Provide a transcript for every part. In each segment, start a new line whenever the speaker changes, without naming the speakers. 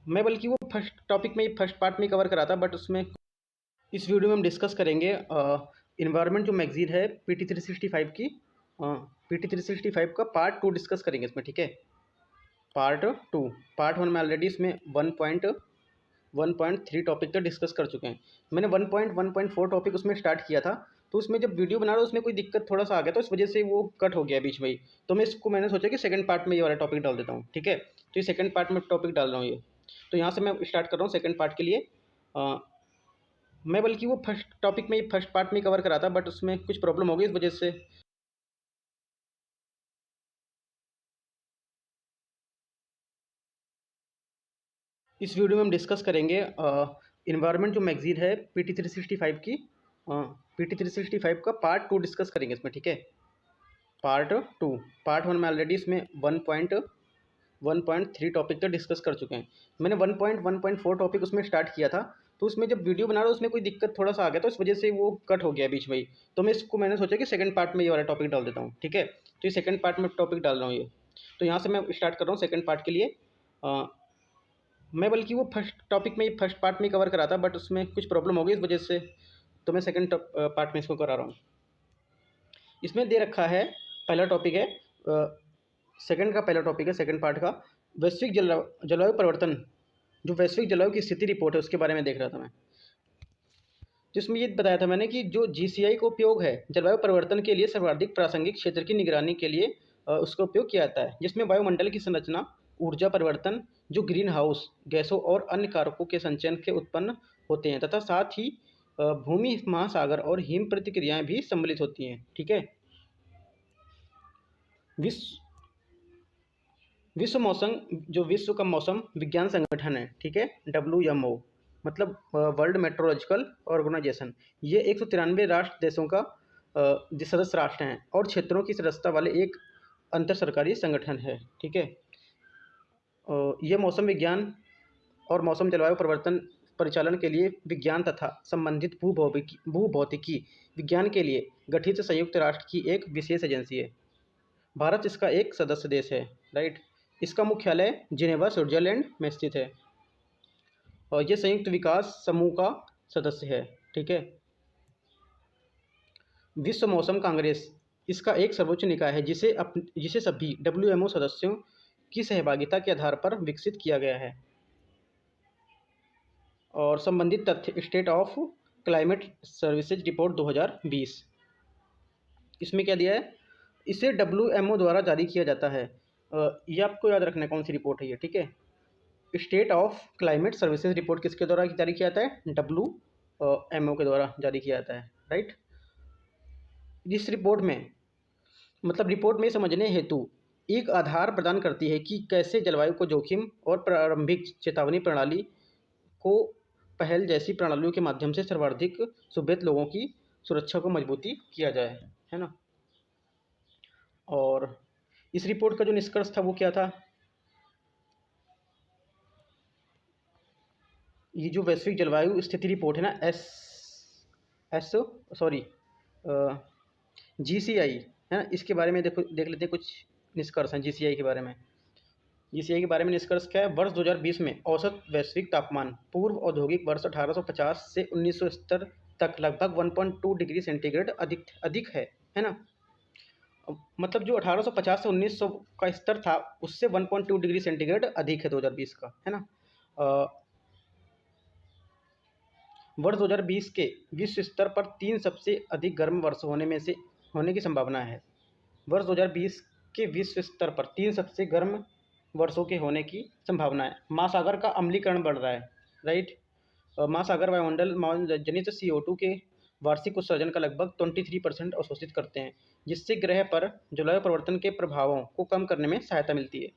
मैं बल्कि वो फर्स्ट टॉपिक में फर्स्ट पार्ट में कवर करा था, बट उसमें इस वीडियो में हम डिस्कस करेंगे इन्वायरमेंट जो मैगजीन है पीटी 365 की। पीटी 365 का पार्ट 2 डिस्कस करेंगे इसमें, ठीक है। पार्ट 2। पार्ट 1 में ऑलरेडी इसमें 1.3 टॉपिक तक डिस्कस कर चुके हैं। मैंने 1.1.4 टॉपिक उसमें स्टार्ट किया था, तो उसमें जब वीडियो बना रहा उसमें कोई दिक्कत थोड़ा सा आ गया, तो इस वजह से वो कट हो गया बीच में ही। तो मैंने सोचा कि सेकंड पार्ट में ये वाला टॉपिक डाल देता हूँ, ठीक है। तो ये सेकंड पार्ट में टॉपिक डाल रहा हूँ ये। तो यहाँ से मैं स्टार्ट कर रहा हूँ सेकंड पार्ट के लिए। मैं बल्कि वो फर्स्ट टॉपिक में फर्स्ट पार्ट में कवर करा था, बट उसमें कुछ प्रॉब्लम हो गई, इस वजह से इस वीडियो में हम डिस्कस करेंगे इन्वायरमेंट जो मैगजीन है पीटी 365 की। पीटी 365 का पार्ट 2 डिस्कस करेंगे इसमें, ठीक है। पार्ट 2। पार्ट 1 में ऑलरेडी इसमें 1.3 टॉपिक तक डिस्कस कर चुके हैं। मैंने 1.1.4 टॉपिक उसमें स्टार्ट किया था, तो उसमें जब वीडियो बना रहा उसमें कोई दिक्कत थोड़ा सा आ गया, तो इस वजह से वो कट हो गया बीच में ही। तो मैंने सोचा कि सेकंड पार्ट में ये वाला टॉपिक डाल देता हूँ, ठीक है। तो ये सेकंड पार्ट में टॉपिक डाल रहा हूँ ये। तो यहाँ से मैं स्टार्ट कर रहा हूँ सेकंड पार्ट के लिए। मैं बल्कि वो फर्स्ट टॉपिक में फर्स्ट पार्ट में कवर करा था, बट उसमें कुछ प्रॉब्लम हो गई, इस वजह से तो मैं सेकंड पार्ट में इसको करा रहा हूँ। इसमें दे रखा है, पहला टॉपिक है सेकंड का पहला टॉपिक है सेकंड पार्ट का, वैश्विक जलवायु परिवर्तन। जो वैश्विक जलवायु की स्थिति रिपोर्ट है उसके बारे में देख रहा था मैं। जिसमें ये बताया था मैंने कि जो जीसीआई का उपयोग है जलवायु परिवर्तन के लिए सर्वाधिक प्रासंगिक क्षेत्र की निगरानी के लिए उसका उपयोग किया जाता है, जिसमें वायुमंडल की संरचना, ऊर्जा परिवर्तन, जो ग्रीन हाउस गैसों और अन्य कारकों के संचयन के उत्पन्न होते हैं, तथा साथ ही भूमि, महासागर और हिम प्रतिक्रियाएं भी सम्मिलित होती हैं, ठीक है। विश्व विश्व मौसम जो विश्व का मौसम विज्ञान संगठन है, ठीक है, WMO, मतलब वर्ल्ड मेट्रोलॉजिकल ऑर्गेनाइजेशन। ये 193 राष्ट्र देशों का सदस्य राष्ट्र हैं और क्षेत्रों की सदस्यता वाले एक अंतर सरकारी संगठन है, ठीक है। ये मौसम विज्ञान और मौसम जलवायु परिवर्तन परिचालन के लिए विज्ञान तथा संबंधित भूभौतिकी विज्ञान के लिए गठित संयुक्त राष्ट्र की एक विशेष एजेंसी है। भारत इसका एक सदस्य देश है, राइट। इसका मुख्यालय जिनेवा, स्विट्जरलैंड में स्थित है और ये संयुक्त विकास समूह का सदस्य है, ठीक है। विश्व मौसम कांग्रेस इसका एक सर्वोच्च निकाय है, जिसे सभी WMO सदस्यों की सहभागिता के आधार पर विकसित किया गया है। और संबंधित तथ्य state of climate services report 2020। इसमें क्या दिया है, इसे WMO द्वारा जारी किया जाता है। ये आपको याद रखना है कौन सी रिपोर्ट है ये, ठीक है। State of climate services report किसके द्वारा जारी किया जाता है, WMO के द्वारा जारी किया जाता है, राइट। इस रिपोर्ट में रिपोर्ट में समझने हेतु एक आधार प्रदान करती है कि कैसे जलवायु को जोखिम और प्रारंभिक चेतावनी प्रणाली को पहल जैसी प्रणालियों के माध्यम से सर्वाधिक सुभेद लोगों की सुरक्षा को मजबूती किया जाए, है ना। और इस रिपोर्ट का जो निष्कर्ष था वो क्या था, ये जो वैश्विक जलवायु स्थिति रिपोर्ट है ना, GCI है ना, इसके बारे में देख लेते हैं कुछ निष्कर्ष हैं GCI के बारे में। GCI के बारे में निष्कर्ष क्या है, वर्ष 2020 में औसत वैश्विक तापमान पूर्व औद्योगिक वर्ष 1850 से 1970 तक लगभग 1.2 डिग्री सेंटीग्रेड अधिक है ना। मतलब जो 1850 से 1900 का स्तर था उससे 1.2 डिग्री सेंटीग्रेड अधिक है 2020 का, है ना। वर्ष 2020 के विश्व स्तर पर 3 सबसे अधिक गर्म वर्ष होने की संभावना है। वर्ष 2020 के विश्व स्तर पर 3 सबसे गर्म वर्षों के होने की संभावना है। महासागर का अम्लीकरण बढ़ रहा है, राइट। महासागर वायुमंडल जनित CO2 के वार्षिक उत्सर्जन का लगभग 23% अवशोषित करते हैं, जिससे ग्रह पर जलवायु परिवर्तन के प्रभावों को कम करने में सहायता मिलती है।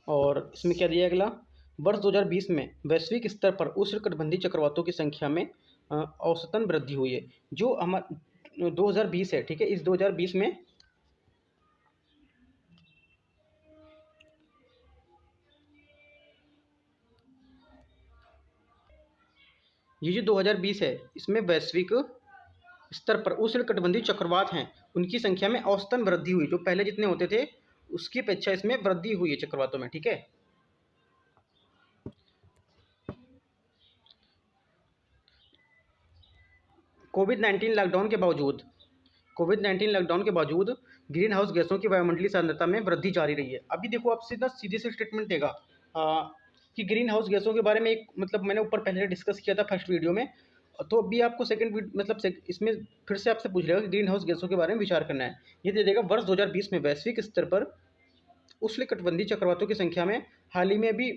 और इसमें क्या दिया अगला, वर्ष 2020 में वैश्विक स्तर पर उष्णकटिबंधीय चक्रवातों की संख्या में औसतन वृद्धि हुई है। जो 2020 है, ठीक है, इस 2020 में ये जो 2020 है इसमें वैश्विक स्तर पर उष्णकटिबंधीय चक्रवात हैं उनकी संख्या में औसतन वृद्धि हुई। जो पहले जितने होते थे उसकी अपेक्षा इसमें वृद्धि हुई है चक्रवातों में, ठीक है। कोविड-19 लॉकडाउन के बावजूद ग्रीन हाउस गैसों की वायुमंडलीय सांद्रता में वृद्धि जारी रही है। अभी देखो आप सीधा सीधे से स्टेटमेंट देगा कि ग्रीन हाउस गैसों के बारे में एक मतलब मैंने ऊपर पहले डिस्कस किया था फर्स्ट वीडियो में, तो अभी आपको सेकंड मतलब इसमें फिर से आपसे पूछ लेगा कि ग्रीन हाउस गैसों के बारे में विचार करना है। ये दे देगा वर्ष 2020 में वैश्विक स्तर पर उष्णकटिबंधीय चक्रवातों की संख्या में हाल ही में भी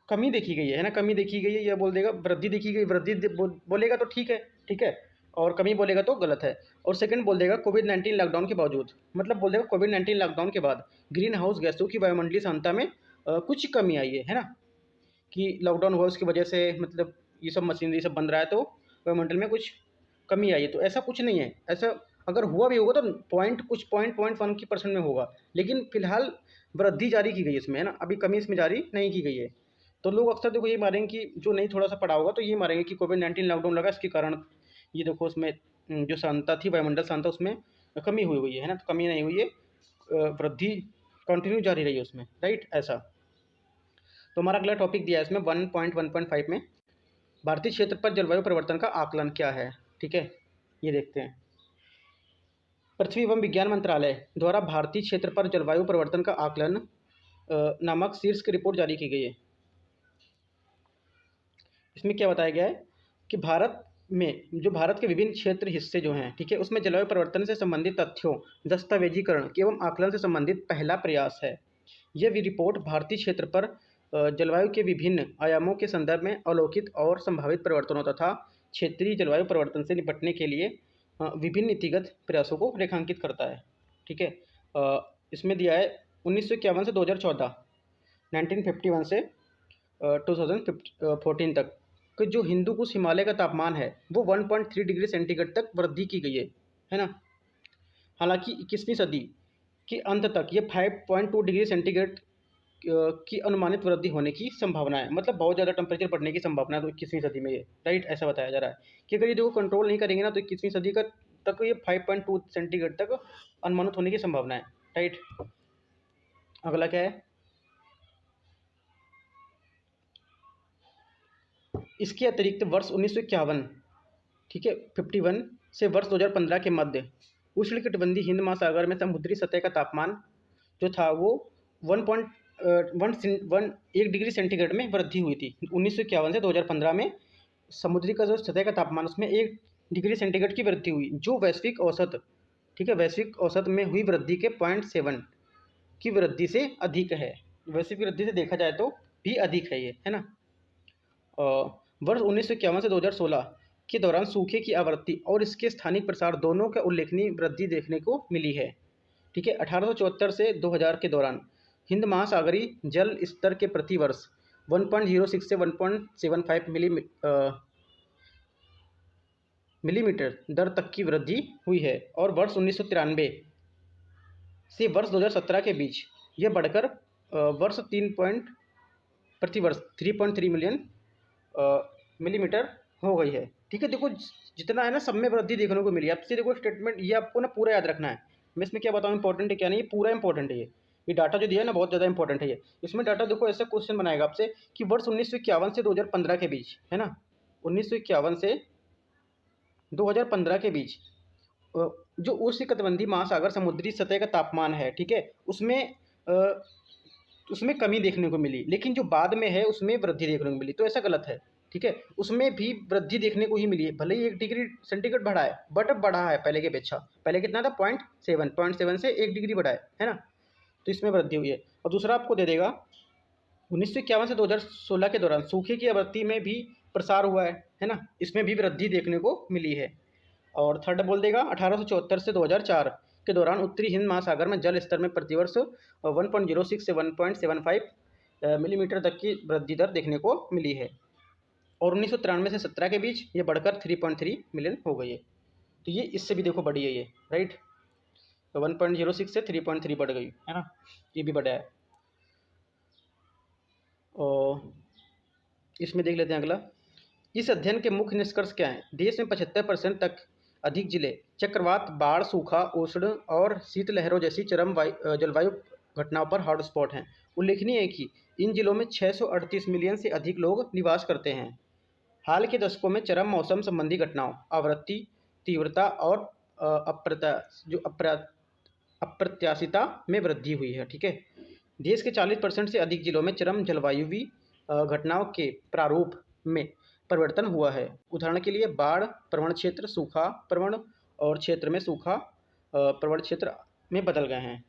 कमी देखी गई है ना, कमी देखी गई है, या बोल देगा वृद्धि देखी गई, बोलेगा तो ठीक है, ठीक है, और कमी बोलेगा तो गलत है। और सेकंड बोल देगा कोविड-19 लॉकडाउन के बावजूद, मतलब बोल देगा कोविड-19 लॉकडाउन के बाद ग्रीन हाउस गैसों की वायुमंडलीय सांद्रता में कुछ कमी आई है ना, कि लॉकडाउन हुआ उसकी वजह से मतलब ये सब मशीनरी सब बंद रहा है तो वायुमंडल में कुछ कमी आई है, तो ऐसा कुछ नहीं है। ऐसा अगर हुआ भी होगा तो पॉइंट 1% में होगा, लेकिन फिलहाल वृद्धि जारी की गई है इसमें, है ना, अभी कमी इसमें जारी नहीं की गई है। तो लोग अक्सर देखो ये मारेंगे कि जो नहीं थोड़ा सा पढ़ा होगा तो ये मारेंगे कि कोविड-19 लॉकडाउन लगा इसके कारण ये देखो उसमें जो सांद्रता थी, वायुमंडल सांद्रता उसमें कमी हुई है ना, तो कमी नहीं हुई है, वृद्धि कंटिन्यू जारी रही है उसमें, राइट, ऐसा। तो हमारा अगला टॉपिक दिया है इसमें 1.1.5 में, भारतीय क्षेत्र पर जलवायु परिवर्तन का आकलन क्या है, ठीक है, ये देखते हैं। पृथ्वी एवं विज्ञान मंत्रालय द्वारा भारतीय क्षेत्र पर जलवायु परिवर्तन का आकलन नामक शीर्षक रिपोर्ट जारी की गई है। इसमें क्या बताया गया है कि भारत में जो भारत के विभिन्न क्षेत्र हिस्से जो हैं, ठीक है, उसमें जलवायु परिवर्तन से संबंधित तथ्यों, दस्तावेजीकरण एवं आकलन से संबंधित पहला प्रयास है। यह भी रिपोर्ट भारतीय क्षेत्र पर जलवायु के विभिन्न आयामों के संदर्भ में अवलोकित और संभावित परिवर्तनों तथा क्षेत्रीय जलवायु परिवर्तन से निपटने के लिए विभिन्न नीतिगत प्रयासों को रेखांकित करता है, ठीक है। इसमें दिया है 1951 से 2014, 1951 से 2014 तक कि जो हिंदू कुश हिमालय का तापमान है वो 1.3 डिग्री सेंटीग्रेड तक वृद्धि की गई है ना। हालांकि 21वीं सदी के अंत तक ये 5.2 डिग्री सेंटीग्रेड की अनुमानित वृद्धि होने की संभावना है, मतलब बहुत ज़्यादा टेम्परेचर बढ़ने की संभावना है तो 21वीं सदी में ये, राइट, ऐसा बताया जा रहा है कि अगर ये देखो कंट्रोल नहीं करेंगे ना तो 21वीं सदी का तक ये 5.2 सेंटीग्रेड तक अनुमानित होने की संभावना है, राइट। अगला क्या है, इसके अतिरिक्त वर्ष 1951, ठीक है, 51 से वर्ष 2015 के मध्य उष्णकटिबंधीय हिंद महासागर में समुद्री सतह का तापमान जो था वो 1 डिग्री सेंटीग्रेड में वृद्धि हुई थी। 1951 से 2015 में समुद्री का जो सतह का तापमान उसमें 1 डिग्री सेंटीग्रेड की वृद्धि हुई, जो वैश्विक औसत, ठीक है, वैश्विक औसत में हुई वृद्धि के 0.7 की वृद्धि से अधिक है। वैश्विक वृद्धि से देखा जाए तो भी अधिक है ये, है ना। वर्ष 1951 से 2016 के दौरान सूखे की आवृत्ति और इसके स्थानिक प्रसार दोनों का उल्लेखनीय वृद्धि देखने को मिली है, ठीक है। 1874 से 2000 के दौरान हिंद महासागरीय जल स्तर के प्रति वर्ष 1.06 से 1.75 मिलीमीटर दर तक की वृद्धि हुई है, और वर्ष 1993 से वर्ष 2017 के बीच यह बढ़कर वर्ष 3.3 मिलियन मिलीमीटर हो गई है, ठीक है। देखो जितना है ना सब में वृद्धि देखने को मिली है। आपसे देखो स्टेटमेंट ये आपको ना पूरा याद रखना है, मैं इसमें क्या बताऊँ इंपॉर्टेंट है क्या नहीं, ये पूरा इंपॉर्टेंट है, ये डाटा जो दिया है ना बहुत ज़्यादा इंपॉर्टेंट है ये। इसमें डाटा देखो ऐसा क्वेश्चन बनाएगा आपसे कि वर्ष 1951 से 2015 के बीच, है ना, 1951 से 2015 के बीच जो उष्णकटिबंधीय महासागर समुद्री सतह का तापमान है, ठीक है, उसमें कमी देखने को मिली, लेकिन जो बाद में है उसमें वृद्धि देखने को मिली, तो ऐसा गलत है, ठीक है। उसमें भी वृद्धि देखने को ही मिली है, भले ही 1 डिग्री सेंटीग्रेड बढ़ा है बट अब बढ़ा है पहले की अपेक्षा। पहले कितना था 0.7 से 1 डिग्री बढ़ा है ना, तो इसमें वृद्धि हुई है। और दूसरा आपको दे देगा 1951 से 2016 के दौरान सूखे की आवृत्ति में भी प्रसार हुआ है ना, इसमें भी वृद्धि देखने को मिली है। और थर्ड बोल देगा 1874 से 2004 के दौरान उत्तरी हिंद महासागर में जल स्तर में प्रतिवर्ष 1.06 से 1.75 मिलीमीटर तक की वृद्धि दर देखने को मिली है, और 1993 से 17 के बीच ये बढ़कर 3.3 मिलियन हो गई है। तो ये इससे भी देखो बढ़ी है ये, राइट, तो 1.06 से 3.3 बढ़ गई है ना, ये भी बढ़ा है। और इसमें देख लेते हैं अगला, इस अध्ययन के मुख्य निष्कर्ष क्या हैं। देश में 75% तक अधिक जिले चक्रवात, बाढ़, सूखा, उष्ण और शीतलहरों जैसी चरम जलवायु घटनाओं पर हॉटस्पॉट हैं। उल्लेखनीय है कि इन जिलों में 638 मिलियन से अधिक लोग निवास करते हैं। हाल के दशकों में चरम मौसम संबंधी घटनाओं, आवृत्ति, तीव्रता और अ, अप्रत्या जो अप्रत्याशिता में वृद्धि हुई है। ठीक है, देश के 40% से अधिक जिलों में चरम जलवायुवी घटनाओं के प्रारूप में परिवर्तन हुआ है। उदाहरण के लिए बाढ़ प्रवण क्षेत्र सूखा प्रवण और क्षेत्र में सूखा प्रवण क्षेत्र में बदल गए हैं।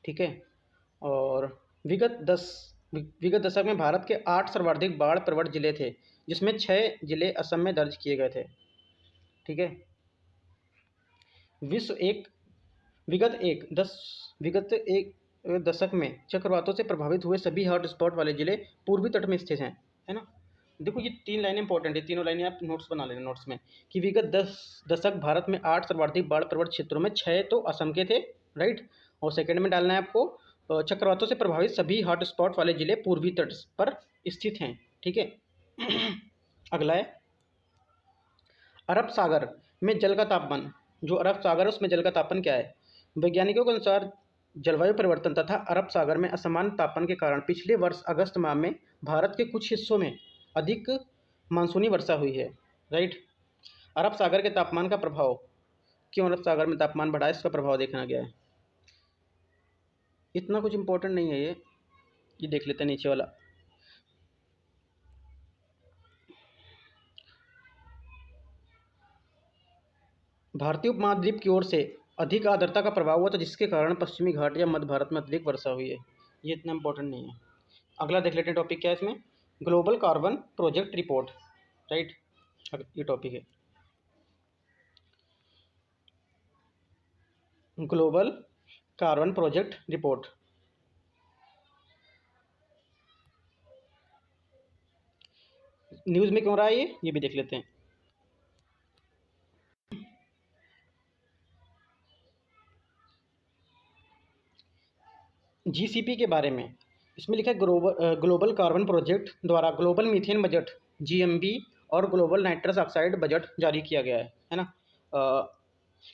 ठीक है, और विगत दशक में भारत के 8 सर्वाधिक बाढ़ प्रवण जिले थे, जिसमें 6 जिले असम में दर्ज किए गए थे। ठीक है, विश्व एक विगत एक दस विगत एक दशक में चक्रवातों से प्रभावित हुए सभी हॉटस्पॉट वाले जिले पूर्वी तट में स्थित हैं, है ना। देखो ये 3 लाइनें इंपॉर्टेंट है, तीनों लाइनें आप नोट्स बना लेना नोट्स में, कि विगत 10 दशक भारत में 8 सर्वाधिक बाढ़ प्रवण क्षेत्रों में 6 तो असम के थे, राइट। और सेकंड में डालना है आपको चक्रवातों से प्रभावित सभी हॉटस्पॉट वाले जिले पूर्वी तट पर स्थित हैं। ठीक है। अगला है अरब सागर में जल का तापमान। जो अरब सागर है उसमें जल का तापमान क्या है। वैज्ञानिकों के अनुसार जलवायु परिवर्तन तथा अरब सागर में असमान तापमान के कारण पिछले वर्ष अगस्त माह में भारत के कुछ हिस्सों में अधिक मानसूनी वर्षा हुई है, राइट। अरब सागर के तापमान का प्रभाव, क्यों अरब सागर में तापमान बढ़ा है, इसका प्रभाव देखना गया है। इतना कुछ इंपॉर्टेंट नहीं है ये देख लेते हैं नीचे वाला। भारतीय उपमहाद्वीप की ओर से अधिक आर्द्रता का प्रभाव हुआ था, जिसके कारण पश्चिमी घाट या मध्य भारत में अत्यधिक वर्षा हुई है। ये इतना इंपॉर्टेंट नहीं है। अगला देख लेते हैं टॉपिक क्या है इसमें, global carbon project report, right. ये टॉपिक है global carbon project report. News में क्यों रहा है ये भी देख लेते हैं। जीसीपी के बारे में इसमें लिखा है ग्लोबल कार्बन प्रोजेक्ट द्वारा ग्लोबल मीथेन बजट जीएमबी और ग्लोबल नाइट्रस ऑक्साइड बजट जारी किया गया है ना।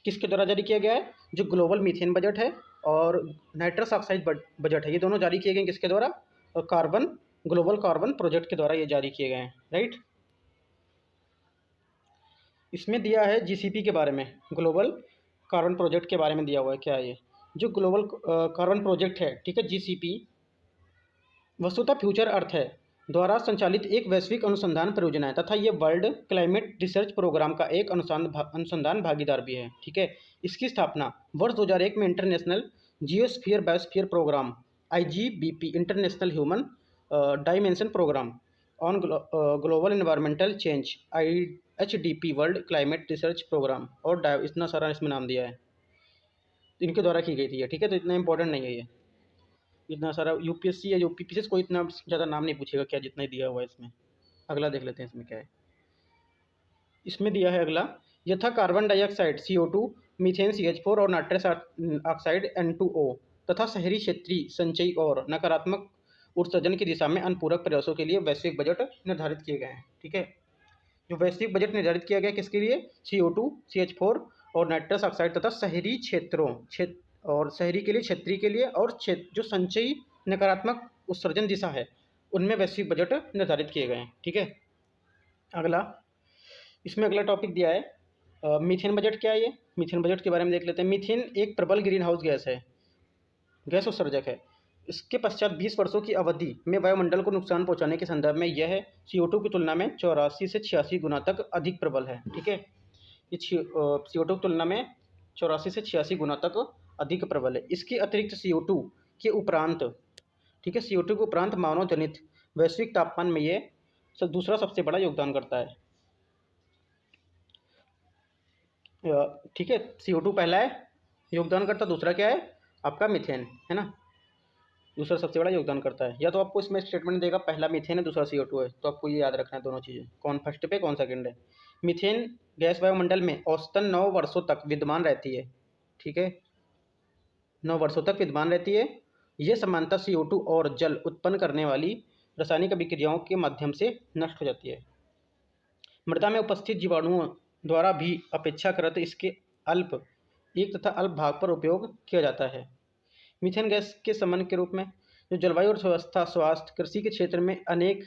किसके द्वारा जारी किया गया है, जो ग्लोबल मीथेन बजट है और नाइट्रस ऑक्साइड बजट है, ये दोनों जारी किए गए किसके द्वारा, ग्लोबल कार्बन प्रोजेक्ट के द्वारा ये जारी किए गए हैं, राइट। इसमें दिया है जीसीपी के बारे में, ग्लोबल कार्बन प्रोजेक्ट के बारे में दिया हुआ है। क्या है ये, जो ग्लोबल कार्बन प्रोजेक्ट है, ठीक है, जीसीपी वस्तुतः फ्यूचर अर्थ है द्वारा संचालित एक वैश्विक अनुसंधान परियोजना है तथा ये वर्ल्ड क्लाइमेट रिसर्च प्रोग्राम का एक अनुसंधान भागीदार भी है। ठीक है, इसकी स्थापना वर्ष 2001 में international geosphere biosphere programme IGBP international human dimension programme on global environmental change HDP world climate research programme और इतना सारा इसमें नाम दिया है, इनके द्वारा की गई थी। ठीक है, तो इतना इंपॉर्टेंट नहीं है ये, इतना सारा यूपीएससी या यूपीपीसी से कोई इतना ज़्यादा नाम नहीं पूछेगा क्या, जितना ही दिया हुआ है इसमें। अगला देख लेते हैं इसमें क्या है। इसमें दिया है अगला, यथा carbon dioxide CO2, methane CH4 और नाइट्रस ऑक्साइड N2O तथा शहरी क्षेत्रीय संचयी और नकारात्मक उत्सर्जन की दिशा में अनुपूरक प्रयासों के लिए वैश्विक बजट निर्धारित किए गए हैं। ठीक है, जो वैश्विक बजट निर्धारित किया गया किसके लिए, CO2, CH4 और नाइट्रस ऑक्साइड तथा शहरी क्षेत्रों और शहरी के लिए, क्षेत्रीय के लिए और जो संचयी नकारात्मक उत्सर्जन दिशा है उनमें वैश्विक बजट निर्धारित किए गए हैं। ठीक है, अगला इसमें अगला टॉपिक दिया है मीथेन बजट। क्या है ये, मीथेन बजट के बारे में देख लेते हैं। मीथेन एक प्रबल ग्रीन हाउस गैस है, गैस उत्सर्जक है। इसके पश्चात 20 वर्षों की अवधि में वायुमंडल को नुकसान पहुंचाने के संदर्भ में यह CO2 की तुलना में 84 से 86 गुना तक अधिक प्रबल है। ठीक है, ये CO2 की तुलना में 84 से 86 गुना तक अधिक प्रबल है। इसके अतिरिक्त CO2 के उपरांत, ठीक है, CO2 के उपरांत मानव जनित वैश्विक तापमान में ये दूसरा सबसे बड़ा योगदान करता है। ठीक है, CO2 पहला है योगदान करता, दूसरा क्या है आपका मीथेन, है ना, दूसरा सबसे बड़ा योगदान करता है। या तो आपको इसमें स्टेटमेंट देगा पहला मीथेन है दूसरा CO2 है, तो आपको ये याद रखना है दोनों चीज़ें, कौन फर्स्ट पे कौन सेकंड है। मीथेन गैस वायुमंडल में औसतन 9 वर्षों तक विद्यमान रहती है। ठीक है, 9 वर्षों तक विद्यमान रहती है। यह समानता CO2 और जल उत्पन्न करने वाली रासायनिक अभिक्रियाओं के माध्यम से नष्ट हो जाती है। मृदा में उपस्थित जीवाणुओं द्वारा भी अपेक्षाकृत इसके अल्प एक तथा अल्प भाग पर उपयोग किया जाता है। मीथेन गैस के समन के रूप में जो जलवायु अर्थव्यवस्था, स्वास्थ्य, कृषि के क्षेत्र में अनेक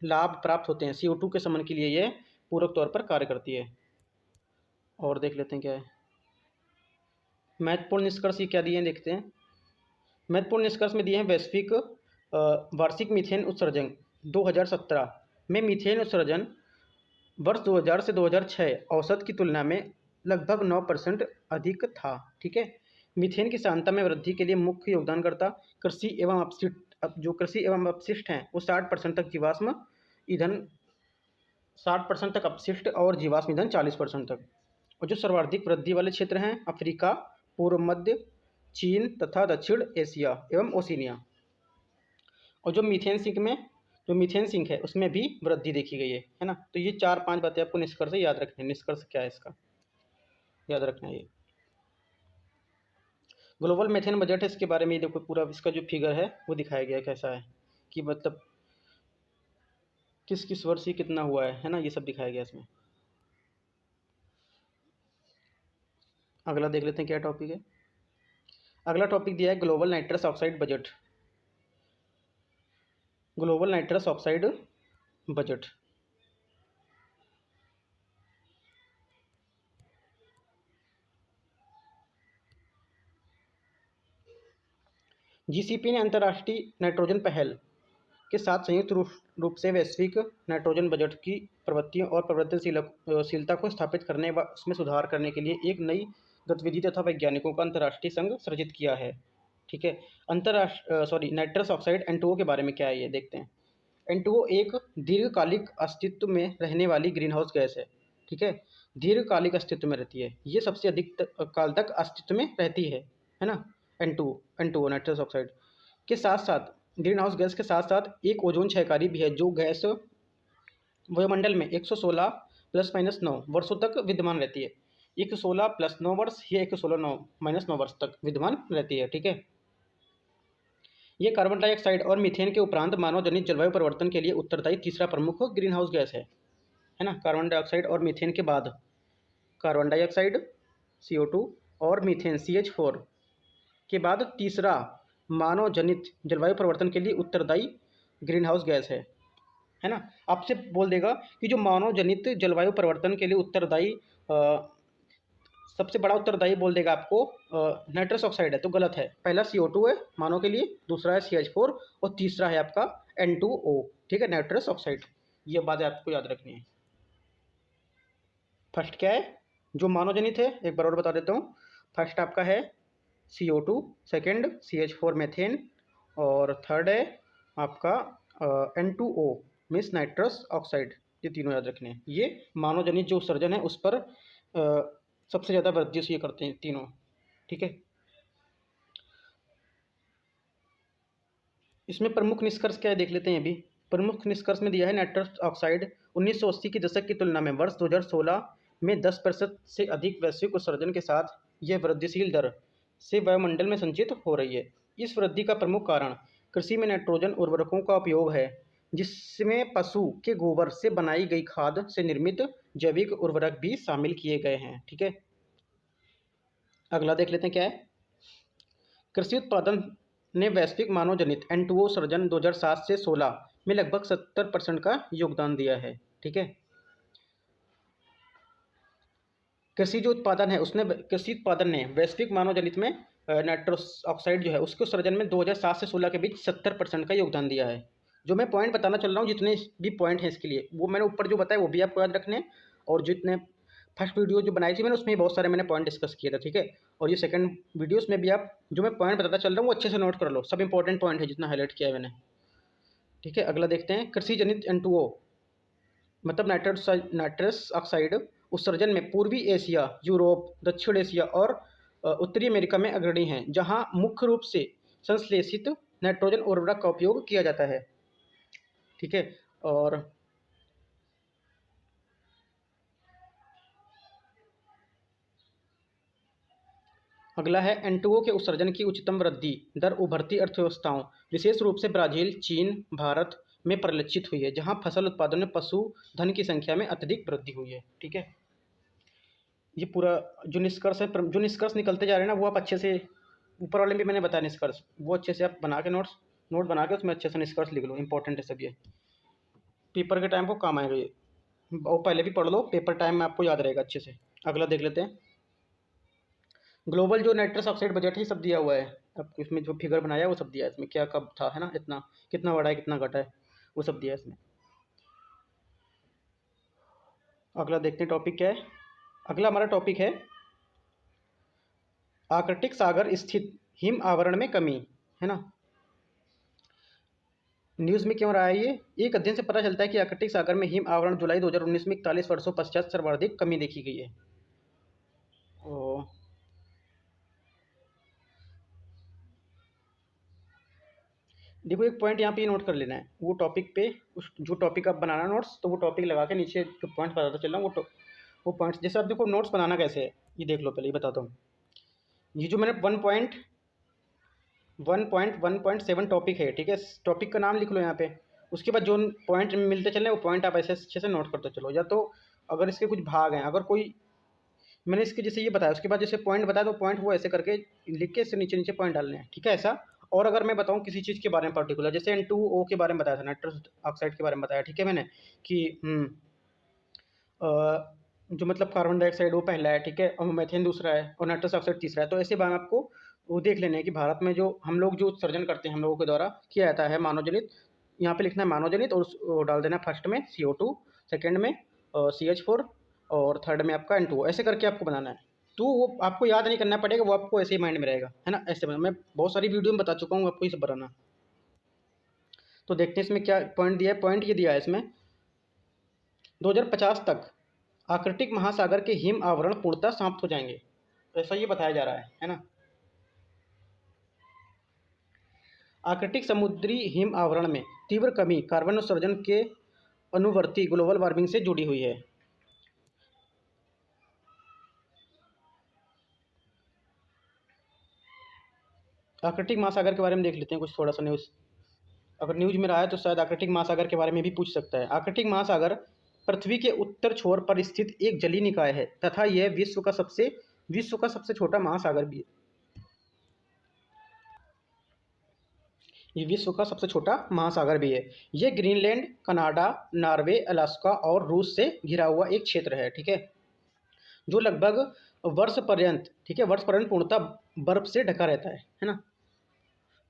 लाभ प्राप्त होते हैं, CO2 के समन के लिए ये पूरक तौर पर कार्य करती है। और देख लेते हैं क्या है महत्वपूर्ण निष्कर्ष, ये क्या दिए हैं देखते हैं। महत्वपूर्ण निष्कर्ष में दिए हैं वैश्विक वार्षिक मीथेन उत्सर्जन 2017 में मीथेन उत्सर्जन वर्ष 2000 से 2006 औसत की तुलना में लगभग 9% अधिक था। ठीक है, मीथेन की सांद्रता में वृद्धि के लिए मुख्य योगदानकर्ता कृषि एवं अपशिष्ट हैं वो 60% तक जीवाश्म ईंधन 60% तक अपशिष्ट और जीवाश्म ईंधन 40% तक। और जो सर्वाधिक वृद्धि वाले क्षेत्र हैं अफ्रीका, पूर्व मध्य, चीन तथा दक्षिण एशिया एवं ओशिनिया। और जो मीथेन सिंक है उसमें भी वृद्धि देखी गई है ना। तो ये 4-5 बातें आपको निष्कर्ष याद रखनी है। निष्कर्ष क्या है इसका याद रखना है। ये ग्लोबल मीथेन बजट है, इसके बारे में देखो पूरा इसका जो फिगर है वो दिखाया गया है कैसा है कि मतलब किस किस वर्ष ही कितना हुआ है ना, ये सब दिखाया गया इसमें। अगला देख लेते हैं क्या टॉपिक है। अगला टॉपिक दिया है global nitrous oxide budget. Global nitrous oxide budget GCP ने अंतर्राष्ट्रीय नाइट्रोजन पहल के साथ संयुक्त रूप से वैश्विक नाइट्रोजन बजट की प्रवृत्तियों और परिवर्तनशीलता को स्थापित करने व उसमें सुधार करने के लिए एक नई गतिविधि तथा वैज्ञानिकों का अंतर्राष्ट्रीय संघ सृजित किया है। ठीक है, नाइट्रस ऑक्साइड N2O के बारे में क्या है ये देखते हैं। N2O एक दीर्घकालिक अस्तित्व में रहने वाली ग्रीन हाउस गैस है। ठीक है, दीर्घकालिक अस्तित्व में रहती है, ये सबसे अधिक काल तक अस्तित्व में रहती है ना। N2O नाइट्रस ऑक्साइड के साथ साथ ग्रीन हाउस गैस के साथ साथ एक ओजोन क्षयकारी भी है जो गैस वायुमंडल में 116 +- 9 वर्षों तक विद्यमान रहती है। 116 + 9 वर्ष या 116 -9 वर्ष तक विद्यमान रहती है। ठीक है, ये कार्बन डाइऑक्साइड और मीथेन के उपरांत मानव जनित जलवायु परिवर्तन के लिए उत्तरदायी तीसरा प्रमुख ग्रीन हाउस गैस है ना। कार्बन डाइऑक्साइड और मीथेन के बाद कार्बन डाइऑक्साइड CO2 और मीथेन CH4 के बाद तीसरा मानव जनित जलवायु परिवर्तन के लिए उत्तरदायी ग्रीन हाउस गैस है ना। आपसे बोल देगा कि जो मानव जनित जलवायु परिवर्तन के लिए उत्तरदायी सबसे बड़ा उत्तरदायी बोल देगा आपको नाइट्रस ऑक्साइड है, तो गलत है। पहला CO2 है मानव के लिए, दूसरा है CH4 और तीसरा है आपका N2O। ठीक है, नाइट्रस ऑक्साइड। ये बात आपको याद रखनी है। फर्स्ट क्या है जो मानव जनित है, एक बार और बता देता हूँ। फर्स्ट आपका है CO2, सेकेंड CH4 मीथेन और थर्ड है आपका N2O मीन्स नाइट्रस ऑक्साइड। ये तीनों याद रखने हैं। ये मानव जनित जो उत्सर्जन है उस पर सबसे ज़्यादा वृद्धि से ये करते हैं तीनों। ठीक है, इसमें प्रमुख निष्कर्ष क्या है देख लेते हैं। अभी प्रमुख निष्कर्ष में दिया है नाइट्रस ऑक्साइड 1980 के दशक की तुलना में वर्ष 2016 में 10% से अधिक वैश्विक उत्सर्जन के साथ यह वृद्धिशील दर से वायुमंडल में संचित हो रही है। इस वृद्धि का प्रमुख कारण कृषि में नाइट्रोजन उर्वरकों का उपयोग है, जिसमें पशु के गोबर से बनाई गई खाद से निर्मित जैविक उर्वरक भी शामिल किए गए हैं। ठीक है, अगला देख लेते हैं क्या है। कृषि उत्पादन ने वैश्विक मानव जनित N2O उत्सर्जन 2007 से 16 में लगभग 70% का योगदान दिया है। ठीक है, कृषि उत्पादन ने वैश्विक मानव जनित में नाइट्रस ऑक्साइड जो है उसके उत्सर्जन में 2007 से 16 के बीच 70% का योगदान दिया है। जो मैं पॉइंट बताना चल रहा हूँ, जितने भी पॉइंट हैं इसके लिए, वो मैंने ऊपर जो बताया वो भी आपको याद रखने हैं। और जितने फर्स्ट वीडियो जो बनाई थी मैंने उसमें बहुत सारे मैंने पॉइंट डिस्कस किए थे। ठीक है, और ये सेकंड वीडियोस में भी आप जो मैं पॉइंट बताता चल रहा हूँ वो अच्छे से नोट कर लो। सब इंपॉर्टेंट पॉइंट है जितना हाईलाइट किया है मैंने। ठीक है, अगला देखते हैं। कृषि जनित N2O मतलब नाइट्रस ऑक्साइड उत्सर्जन में पूर्वी एशिया, यूरोप, दक्षिण एशिया और उत्तरी अमेरिका में अग्रणी हैं, जहां मुख्य रूप से संश्लेषित नाइट्रोजन उर्वरक का उपयोग किया जाता है। ठीक है, और अगला है N2O के उत्सर्जन की उच्चतम वृद्धि दर उभरती अर्थव्यवस्थाओं विशेष रूप से ब्राज़ील, चीन, भारत में परिलक्षित हुई है, जहां फसल उत्पादन में पशुधन की संख्या में अत्यधिक वृद्धि हुई है। ठीक है, ये पूरा जो निष्कर्ष है, जो निष्कर्ष निकलते जा रहे हैं ना, वो आप अच्छे से, ऊपर वाले में भी मैंने बताया निष्कर्ष, वो अच्छे से आप बना के नोट बना के उसमें अच्छे से निष्कर्ष लिख लो। इंपॉर्टेंट है सब ये, पेपर के टाइम को काम आएगा ये, और पहले भी पढ़ लो, पेपर टाइम में आपको याद रहेगा अच्छे से। अगला देख लेते हैं। ग्लोबल जो नाइट्रस ऑक्साइड बजट है, सब दिया हुआ है आपको, इसमें जो फिगर बनाया है वो सब दिया है इसमें, क्या कब था, है ना, इतना कितना बढ़ा है कितना घटा है, वो सब दिया है इसमें। अगला देखते हैं टॉपिक क्या है। अगला हमारा टॉपिक है आर्कटिक सागर स्थित हिम आवरण में कमी, है ना। न्यूज़ में क्यों रहा है ये? एक अध्ययन से पता चलता है कि आर्कटिक सागर में हिम आवरण जुलाई 2019 में 41 वर्षों पश्चात सर्वाधिक कमी देखी गई है। ओ, देखो एक पॉइंट यहाँ पे नोट कर लेना है, वो टॉपिक पे, उस जो टॉपिक आप बनाना नोट्स, तो वो टॉपिक लगा के नीचे जो पॉइंट बताता चल रहा हूँ, वो पॉइंट्स, जैसे आप देखो नोट्स बनाना कैसे है, ये देख लो, पहले ये बताता हूँ। ये जो मैंने 1.7 टॉपिक है, ठीक है, टॉपिक का नाम लिख लो यहाँ पे। उसके बाद जो पॉइंट मिलते चले वो पॉइंट आप ऐसे अच्छे से नोट करते चलो। या तो अगर इसके कुछ भाग हैं, अगर कोई, मैंने इसके जैसे ये बताया, उसके बाद जैसे पॉइंट बताया तो पॉइंट वो ऐसे करके लिख के इससे नीचे नीचे पॉइंट डालने हैं, ठीक है, ऐसा। और अगर मैं बताऊँ किसी चीज़ के बारे में पर्टिकुलर, जैसे N2O के बारे में बताया था, नाइट्रस ऑक्साइड के बारे में बताया, ठीक है, मैंने कि जो मतलब कार्बन डाइऑक्साइड वो पहला है, ठीक है, और मीथेन दूसरा है, और नाइट्रस ऑक्साइड तीसरा है। तो ऐसे बारे में आपको वो देख लेना है कि भारत में जो हम लोग जो उत्सर्जन करते हैं, हम लोगों के द्वारा किया जाता है मानव जनित, यहाँ पे लिखना है मानव जनित, और वो डाल देना फर्स्ट में CO2, सेकेंड में CH4, और थर्ड में आपका N2O, ऐसे करके आपको बनाना है। तो वो आपको याद नहीं करना पड़ेगा, वो आपको ऐसे ही माइंड में रहेगा, है ना, ऐसे मैं बहुत सारी वीडियो में बता चुका हूँ आपको ये सब बनाना। तो देखते हैं इसमें क्या पॉइंट दिया है। पॉइंट ये दिया है इसमें, 2050 तक आर्कटिक महासागर के हिम आवरण पूर्णतः समाप्त हो जाएंगे, ऐसा ये बताया जा रहा है ना। आर्कटिक समुद्री हिम आवरण में तीव्र कमी कार्बन उत्सर्जन के अनुवर्ती ग्लोबल वार्मिंग से जुड़ी हुई है। आर्कटिक महासागर के बारे में देख लेते हैं कुछ थोड़ा सा न्यूज़। अगर न्यूज में रहा है तो शायद आर्कटिक महासागर के बारे में भी पूछ सकता है। आर्कटिक महासागर पृथ्वी के उत्तर छोर पर स्थित एक जलीय निकाय है तथा यह विश्व का सबसे छोटा महासागर भी है। ये विश्व का सबसे छोटा महासागर भी है। ये ग्रीनलैंड, कनाडा, नॉर्वे, अलास्का और रूस से घिरा हुआ एक क्षेत्र है, ठीक है, जो लगभग वर्ष पर्यंत, ठीक है, वर्ष पर्यंत पूर्णतः बर्फ से ढका रहता है ना।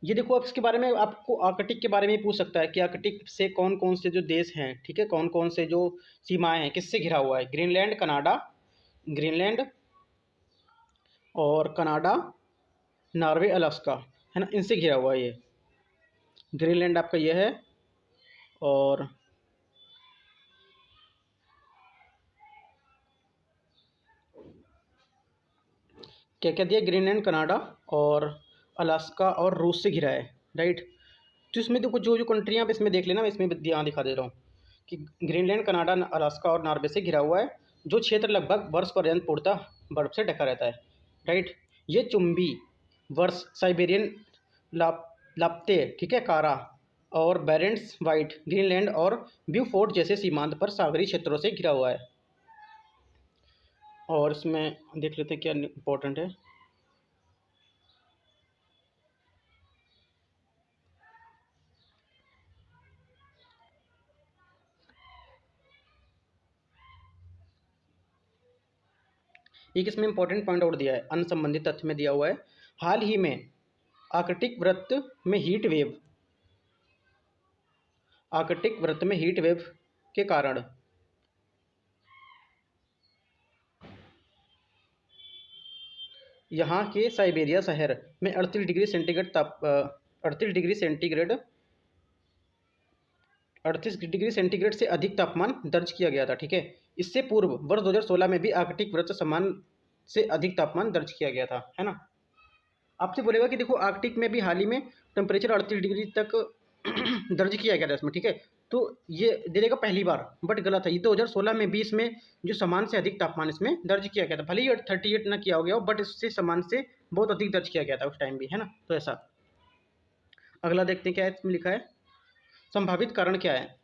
ये देखो, अब इसके बारे में आपको आर्कटिक के बारे में पूछ सकता है कि आर्कटिक से कौन कौन से जो देश हैं, ठीक है, कौन कौन से जो सीमाएं हैं, किससे घिरा हुआ है। ग्रीनलैंड, कनाडा, ग्रीनलैंड और कनाडा, नॉर्वे, अलास्का, है ना, इनसे घिरा हुआ है ये। ग्रीनलैंड आपका ये है, और क्या क्या दिया, ग्रीनलैंड, कनाडा और अलास्का और रूस से घिरा है, राइट। तो इसमें देखो जो जो कंट्रियाँ आप इसमें देख लेना, मैं इसमें यहाँ दिखा दे रहा हूँ कि ग्रीनलैंड, कनाडा, अलास्का और नॉर्वे से घिरा हुआ है, जो क्षेत्र लगभग वर्ष पर्यंत पूर्णतः बर्फ से ढका रहता है, राइट। ये चुंबी वर्ष, साइबेरियन लाप लाप्ते, ठीक है, कारा और बैरेंट्स वाइट, ग्रीनलैंड और ब्यूफोर्ट जैसे सीमांत पर सागरीय क्षेत्रों से घिरा हुआ है। और इसमें देख लेते हैं क्या इंपॉर्टेंट है। एक इसमें इंपॉर्टेंट पॉइंट और दिया है, अन्य संबंधित तथ्य में दिया हुआ है। हाल ही में आर्कटिक वृत्त में हीट वेव, आर्कटिक वृत्त में हीट वेव के कारण यहाँ के साइबेरिया शहर में 38 डिग्री सेंटीग्रेड से अधिक तापमान दर्ज किया गया था, ठीक है। इससे पूर्व वर्ष 2016 में भी आर्कटिक वृत्त समान से अधिक तापमान दर्ज किया गया था, है ना। आपसे बोलेगा कि देखो आर्कटिक में भी हाल ही में टेम्परेचर 38 डिग्री तक दर्ज किया गया था इसमें, ठीक है। तो ये दे देगा पहली बार, बट गलत है। ये 2016 में भी इसमें जो समान से अधिक तापमान इसमें दर्ज किया गया था, भले ही 38 ना किया हो गया हो, बट इससे समान से बहुत अधिक दर्ज किया गया था उस टाइम भी, है ना। तो ऐसा। अगला देखते हैं क्या है इसमें लिखा है। संभावित कारण क्या है।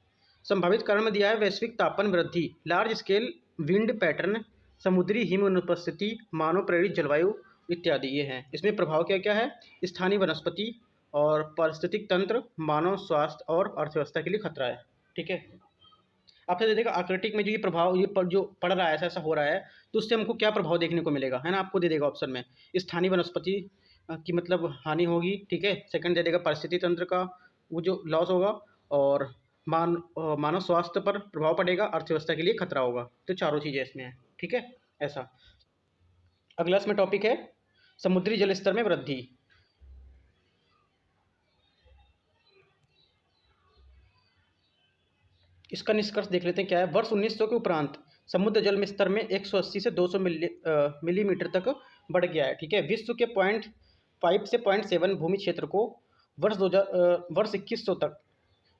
संभावित कारण में दिया है वैश्विक तापमान वृद्धि, लार्ज स्केल विंड पैटर्न, समुद्री हिम अनुपस्थिति, मानव प्रेरित जलवायु इत्यादि ये हैं। इसमें प्रभाव क्या क्या है? स्थानीय वनस्पति और पारिस्थितिक तंत्र, मानव स्वास्थ्य और अर्थव्यवस्था के लिए खतरा है। ठीक है, आपसे दे देगा आर्कटिक में जो ये प्रभाव ये जो पड़ रहा है, ऐसा हो रहा है, तो उससे हमको क्या प्रभाव देखने को मिलेगा, है ना? आपको दे देगा ऑप्शन में स्थानीय वनस्पति की मतलब हानि होगी। ठीक है, सेकंड दे देगा पारिस्थितिक तंत्र का वो जो लॉस होगा, और मानव स्वास्थ्य पर प्रभाव पड़ेगा, अर्थव्यवस्था के लिए खतरा होगा। तो चारों चीज़ें इसमें है। ठीक है, ऐसा। अगला इसमें टॉपिक है समुद्री जल स्तर में वृद्धि। इसका निष्कर्ष देख लेते हैं क्या है। वर्ष 1900 के उपरांत समुद्र जल में स्तर में 180 से 200 मिलीमीटर तक बढ़ गया है। ठीक है, विश्व के 0.5 से 0.7 भूमि क्षेत्र को वर्ष 2100 तक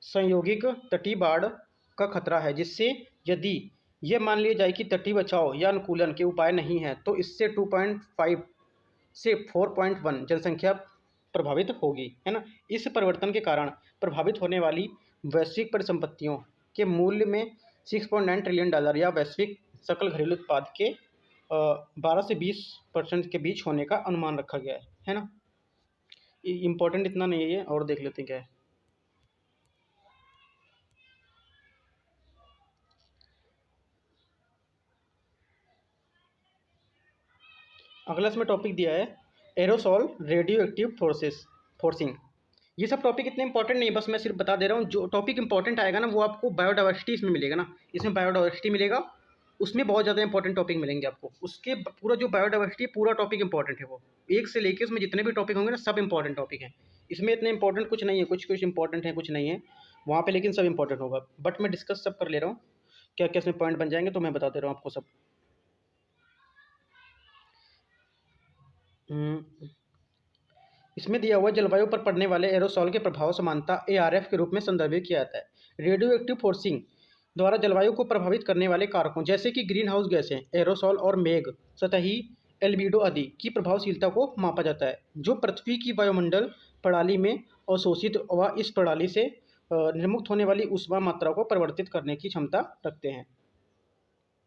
संयोगिक तटीय बाढ़ का खतरा है, जिससे यदि यह मान लिया जाए कि तटीय बचाव या अनुकूलन के उपाय नहीं हैं, तो इससे 2.5 से 4.1 जनसंख्या प्रभावित होगी, है ना? इस परिवर्तन के कारण प्रभावित होने वाली वैश्विक परिसंपत्तियों के मूल्य में $6.9 ट्रिलियन या वैश्विक सकल घरेलू उत्पाद के 12 से 20% के बीच होने का अनुमान रखा गया है ना? इम्पोर्टेंट इतना नहीं है ये, और देख लेते हैं क्या है। अगला इसमें टॉपिक दिया है एरोसॉल रेडियो एक्टिव फोर्सिंग। ये सब टॉपिक इतने इंपॉर्टेंट नहीं है, बस मैं सिर्फ बता दे रहा हूँ। जो टॉपिक इंपॉर्टेंट आएगा ना वो आपको बायोडाइवर्सिटी इसमें मिलेगा ना, इसमें बायोडाइवर्सिटी मिलेगा, उसमें बहुत ज़्यादा इंपॉर्टेंट टॉपिक मिलेंगे आपको। उसके पूरा जो बायोडाइवर्सिटी पूरा टॉपिक इंपॉर्टेंट है, वो एक से लेके उसमें जितने भी टॉपिक होंगे ना सब इंपॉर्टेंट टॉपिक हैं। इसमें इतने इंपॉर्टेंट कुछ नहीं है, कुछ कुछ इंपॉर्टेंट है, कुछ नहीं है वहाँ पे, लेकिन सब इंपॉर्टेंट होगा। बट मैं डिस्कस सब कर ले रहा हूँ, क्या क्या इसमें पॉइंट बन जाएंगे तो मैं बता दे रहा हूँ आपको सब। इसमें दिया हुआ जलवायु पर पड़ने वाले एरोसॉल के प्रभाव समानता ARF के रूप में संदर्भित किया जाता है। रेडियो एक्टिव फोर्सिंग द्वारा जलवायु को प्रभावित करने वाले कारकों जैसे कि ग्रीन हाउस गैसें, एरोसॉल और मेघ सतही एल्बिडो आदि की प्रभावशीलता को मापा जाता है, जो पृथ्वी की वायुमंडल प्रणाली में अवशोषित व इस प्रणाली से निर्मुक्त होने वाली ऊष्मा मात्रा को परिवर्तित करने की क्षमता रखते हैं।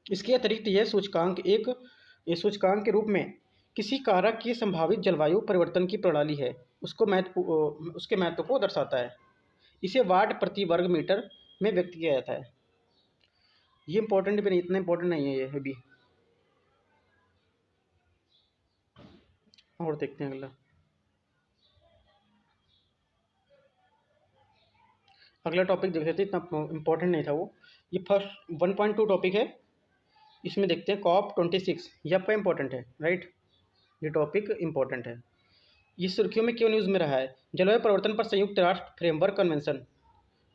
इसके अतिरिक्त यह सूचकांक के रूप में किसी कारक की संभावित जलवायु परिवर्तन की प्रणाली है, उसके महत्व को दर्शाता है। इसे वाट प्रति वर्ग मीटर में व्यक्त किया जाता है। ये इंपॉर्टेंट भी नहीं, इतना इंपॉर्टेंट नहीं है ये भी। और देखते हैं अगला टॉपिक देख लेते हैं, इतना इंपॉर्टेंट नहीं था वो। ये फर्स्ट 1.2 टॉपिक है, इसमें देखते हैं COP26। ये आपका इंपॉर्टेंट है, राइट? ये टॉपिक इंपॉर्टेंट है। ये सुर्खियों में क्यों न्यूज़ में रहा है? जलवायु परिवर्तन पर संयुक्त राष्ट्र फ्रेमवर्क कन्वेंशन,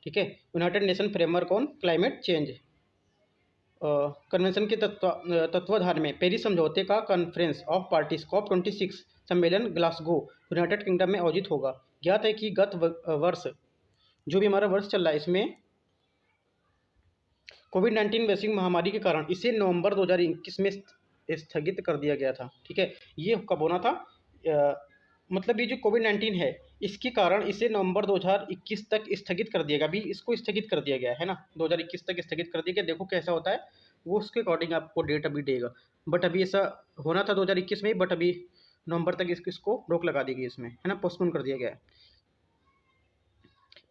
ठीक है, United nation framework on climate change convention के तत्वाधान में पेरिस समझौते का कॉन्फ्रेंस ऑफ पार्टीज COP26 सम्मेलन ग्लासगो यूनाइटेड किंगडम में आयोजित होगा। ज्ञात है कि गत वर्ष जो भी हमारा वर्ष चल रहा है, इसमें कोविड-19 वैश्विक महामारी के कारण इसे नवंबर 2021 में स्थगित कर दिया गया था। ठीक है, ये कब होना था? मतलब ये जो कोविड-19 है इसके कारण इसे नवंबर 2021 तक स्थगित कर दिया गया। अभी इसको स्थगित कर दिया गया है ना, 2021 तक स्थगित कर दिया गया। देखो कैसा होता है वो, उसके अकॉर्डिंग आपको डेट अभी देगा। बट अभी ऐसा होना था 2021 में, बट अभी नवंबर तक इसको रोक लगा दी गई इसमें, है ना, पोस्टपोन कर दिया गया है।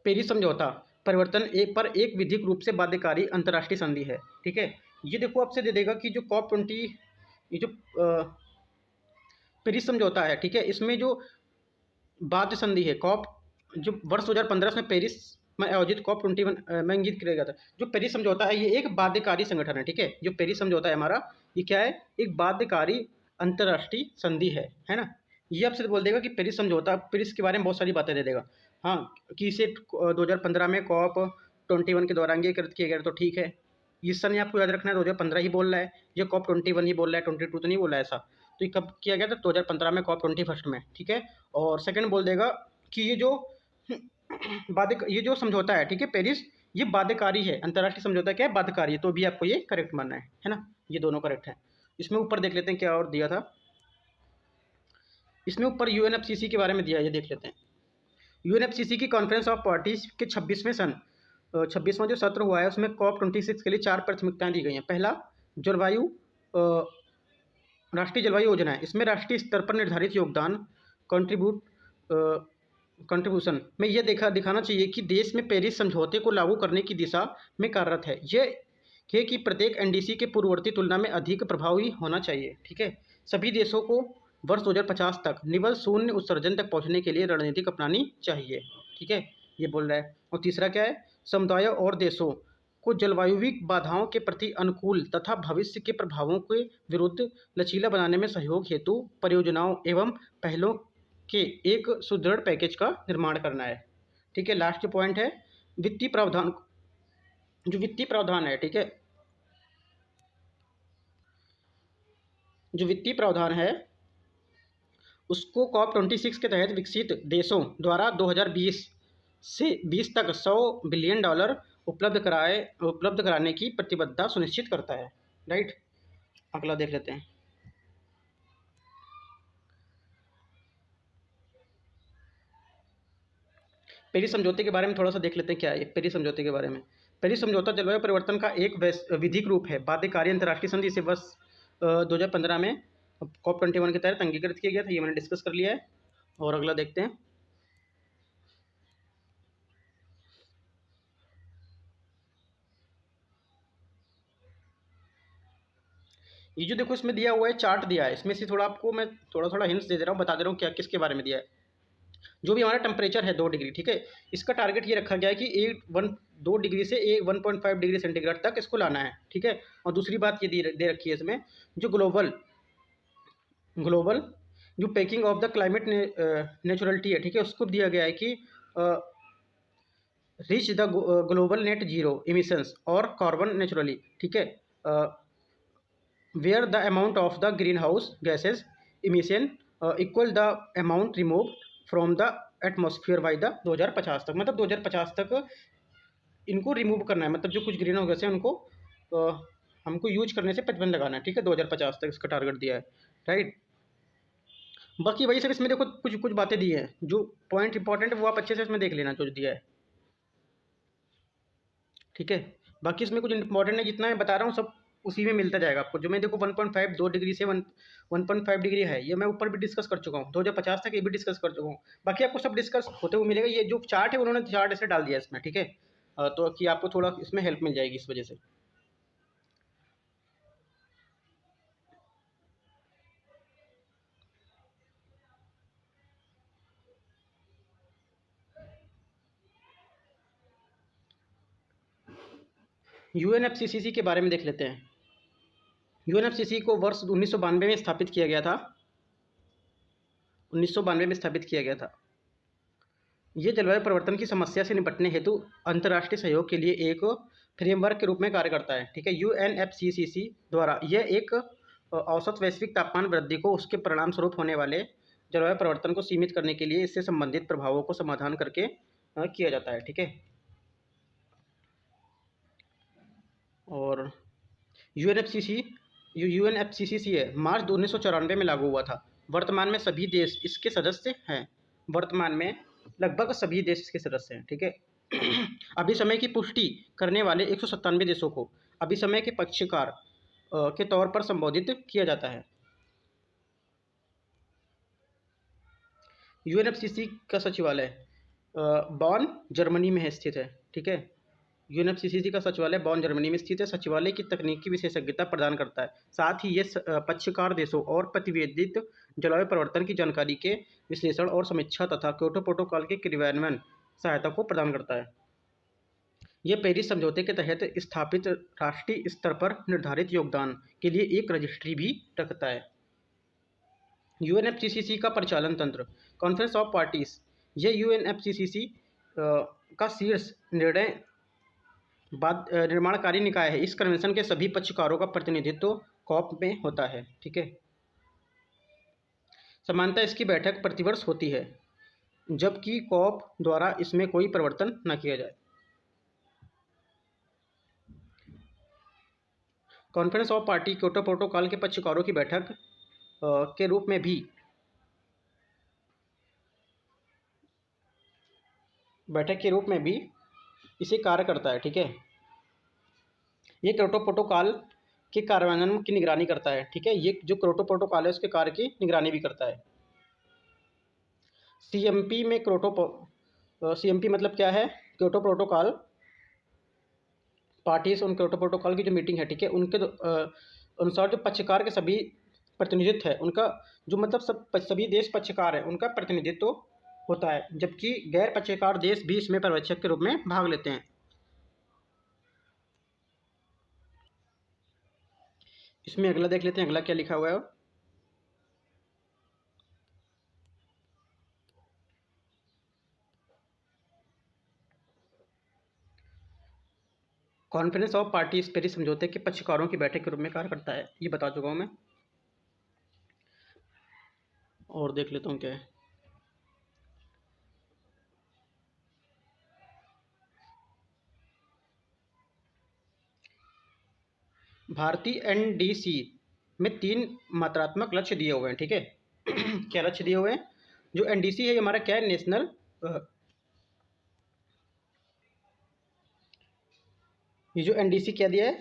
पेरिस समझौता परिवर्तन पर एक विधिक रूप से बाध्यकारी अंतर्राष्ट्रीय संधि है। ठीक है, ये देखो आपसे दे देगा कि जो COP20 ये जो पेरिस समझौता है, ठीक है, इसमें जो बाध्य संधि है COP जो वर्ष 2015 में पेरिस में आयोजित COP21 में इंगित किया गया था। जो पेरिस समझौता है ये एक बाध्यकारी संगठन है। ठीक है, जो पेरिस समझौता है हमारा, ये क्या है? एक बाध्यकारी अंतर्राष्ट्रीय संधि है ना। ये आपसे बोल देगा कि पेरिस समझौता, पेरिस के बारे में बहुत सारी बातें दे देगा। हाँ, कि इसे 2015 में COP21 के दौरान ये किया गया, तो ठीक है। ये सन आपको याद रखना है, 2015 ही बोल रहा है, ये COP21 ही बोल रहा है, 22 तो नहीं बोला है ऐसा। तो ये कब किया गया था? 2015 में COP21 में। ठीक है, और सेकंड बोल देगा कि ये जो समझौता है, ठीक है, पेरिस, ये बाध्यकारी है। अंतर्राष्ट्रीय समझौता क्या है? बाध्यकारी है। तो भी आपको ये करेक्ट मानना है ना। ये दोनों करेक्ट है। इसमें ऊपर देख लेते हैं क्या और दिया था। इसमें ऊपर UNFCCC के बारे में दिया है, ये देख लेते हैं। UNFCCC की कॉन्फ्रेंस ऑफ पार्टीज के 26वां जो सत्र हुआ है उसमें COP26 के लिए 4 प्राथमिकताएं दी गई हैं। पहला, जलवायु राष्ट्रीय जलवायु योजना है, इसमें राष्ट्रीय स्तर पर निर्धारित योगदान कंट्रीब्यूट कंट्रीब्यूशन में यह दिखाना चाहिए कि देश में पेरिस समझौते को लागू करने की दिशा में कार्यरत है। यह है कि प्रत्येक एनडीसी के पूर्ववर्ती तुलना में अधिक प्रभावी होना चाहिए। ठीक है, सभी देशों को वर्ष 2050 तक निवल शून्य उत्सर्जन तक पहुंचने के लिए रणनीति अपनानी चाहिए। ठीक है, ये बोल रहा है। और तीसरा क्या है, समुदायों और देशों को जलवायुविक बाधाओं के प्रति अनुकूल तथा भविष्य के प्रभावों के विरुद्ध लचीला बनाने में सहयोग हेतु परियोजनाओं एवं पहलों के एक सुदृढ़ पैकेज का निर्माण करना है। ठीक है, लास्ट पॉइंट है वित्तीय प्रावधान। जो वित्तीय प्रावधान है, ठीक है, जो वित्तीय प्रावधान है उसको COP26 के तहत विकसित देशों द्वारा 2020 से 20 तक $100 बिलियन उपलब्ध कराने की प्रतिबद्धता सुनिश्चित करता है। राइट, अगला देख लेते हैं। पेरिस समझौते के बारे में थोड़ा सा देख लेते हैं क्या है पेरिस समझौते के बारे में। पेरिस समझौता जलवायु परिवर्तन का एक विधिक रूप है, बाध्यकारी अंतर्राष्ट्रीय संधि से वर्ष 2015 में COP21 के तहत अंगीकृत किया गया था। ये मैंने डिस्कस कर लिया है। और अगला देखते हैं। ये जो देखो इसमें दिया हुआ है, चार्ट दिया है, इसमें से थोड़ा आपको मैं थोड़ा हिंट्स दे रहा हूँ, बता दे रहा हूँ क्या किसके बारे में दिया है। जो भी हमारा टेम्परेचर है 2 डिग्री, ठीक है, इसका टारगेट ये रखा गया है कि 2 डिग्री से 1.5 डिग्री सेंटीग्रेड तक इसको लाना है। ठीक है, और दूसरी बात ये दे रखी है इसमें, जो ग्लोबल जो packing of the climate neutrality है, ठीक है, उसको दिया गया है कि reach the global net zero emissions और कार्बन नेचुरली। ठीक है, where the amount of the green house gases emission equal the amount remove from the atmosphere by the 2050 तक। मतलब 2050 तक इनको रिमूव करना है, मतलब जो कुछ ग्रीन हाउस गैस है उनको हमको यूज करने से प्रतिबंध लगाना है। ठीक है, 2050 तक इसका टारगेट दिया है। राइट, बाकी वही सब इसमें देखो कुछ बातें दी हैं, जो पॉइंट इंपॉर्टेंट है वो आप अच्छे से इसमें देख लेना जो दिया है। ठीक है, बाकी इसमें कुछ इंपॉर्टेंट है, जितना मैं बता रहा हूँ सब उसी में मिलता जाएगा आपको। जो मैं देखो 1.5 2 डिग्री से 1.5 डिग्री है, ये मैं ऊपर भी डिस्कस कर चुका हूँ, 2050 तक ये भी डिस्कस कर चुका हूँ। बाकी आपको सब डिस्कस होते हुए मिलेगा। ये जो चार्ट है उन्होंने चार्ट ऐसे डाल दिया इसमें। ठीक है, तो कि आपको थोड़ा इसमें हेल्प मिल जाएगी इस वजह से। UNFCCC के बारे में देख लेते हैं। UNFCCC को वर्ष 1992 में स्थापित किया गया था। 1992 में स्थापित किया गया था। ये जलवायु परिवर्तन की समस्या से निपटने हेतु अंतर्राष्ट्रीय सहयोग के लिए एक फ्रेमवर्क के रूप में कार्य करता है। ठीक है, UNFCCC द्वारा यह एक औसत वैश्विक तापमान वृद्धि को उसके परिणाम स्वरूप होने वाले जलवायु परिवर्तन को सीमित करने के लिए इससे संबंधित प्रभावों को समाधान करके किया जाता है। ठीक है, और UNFCCC है मार्च 1994 में लागू हुआ था। वर्तमान में सभी देश इसके सदस्य हैं। वर्तमान में लगभग सभी देश इसके सदस्य हैं। ठीक है, अभिसमय की पुष्टि करने वाले 197 देशों को अभिसमय के पक्षकार के तौर पर संबोधित किया जाता है। UNFCCC का सचिवालय बॉन जर्मनी में स्थित है। ठीक है, UNFCCC का सचिवालय बॉन जर्मनी में स्थित है। सचिवालय की तकनीकी विशेषज्ञता प्रदान करता है, साथ ही ये पक्षकार देशों और प्रतिवेदित जलवायु परिवर्तन की जानकारी के विश्लेषण और समीक्षा तथा क्योटो प्रोटोकॉल के क्रियान्वयन सहायता को प्रदान करता है। यह पेरिस समझौते के तहत स्थापित राष्ट्रीय स्तर पर निर्धारित योगदान के लिए एक रजिस्ट्री भी रखता है। UNFCCC का परिचालन तंत्र, कॉन्फ्रेंस ऑफ पार्टीज, यह UNFCCC का शीर्ष निर्माणकारी निकाय है। इस कन्वेंशन के सभी पक्षकारों का प्रतिनिधित्व COP में होता है। ठीक है, सामान्यतः इसकी बैठक प्रतिवर्ष होती है, जबकि COP द्वारा इसमें कोई परिवर्तन न किया जाए। Conference of party Kyoto protocol के पक्षकारों की बैठक के रूप में भी इसे कार्य करता है। ठीक है, ये क्योटो प्रोटोकॉल के कार्यान्वयन की निगरानी करता है। ठीक है, ये जो क्योटो प्रोटोकॉल है उसके कार्य की निगरानी भी करता है। सीएमपी में सीएमपी मतलब क्या है? क्योटो प्रोटोकॉल पार्टीज उन क्योटो प्रोटोकॉल की जो मीटिंग है, ठीक है, उनके अनुसार जो पक्षकार के सभी प्रतिनिधित्व है उनका, जो मतलब सभी देश पक्षकार है उनका प्रतिनिधित्व होता है, जबकि गैर पक्षकार देश भी इसमें पर्यवेक्षक के रूप में भाग लेते हैं। इसमें अगला देख लेते हैं, अगला क्या लिखा हुआ है। कॉन्फ्रेंस ऑफ पार्टीज पेरिस समझौते के पक्षकारों की बैठक के रूप में कार्य करता है, ये बता चुका हूँ मैं। और देख लेता हूँ क्या है। भारतीय एनडीसी में 3 मात्रात्मक लक्ष्य दिए हुए हैं। ठीक है क्या लक्ष्य दिए हुए हैं? जो एनडीसी है ये हमारा क्या है? नेशनल ये जो एनडीसी क्या दिया है,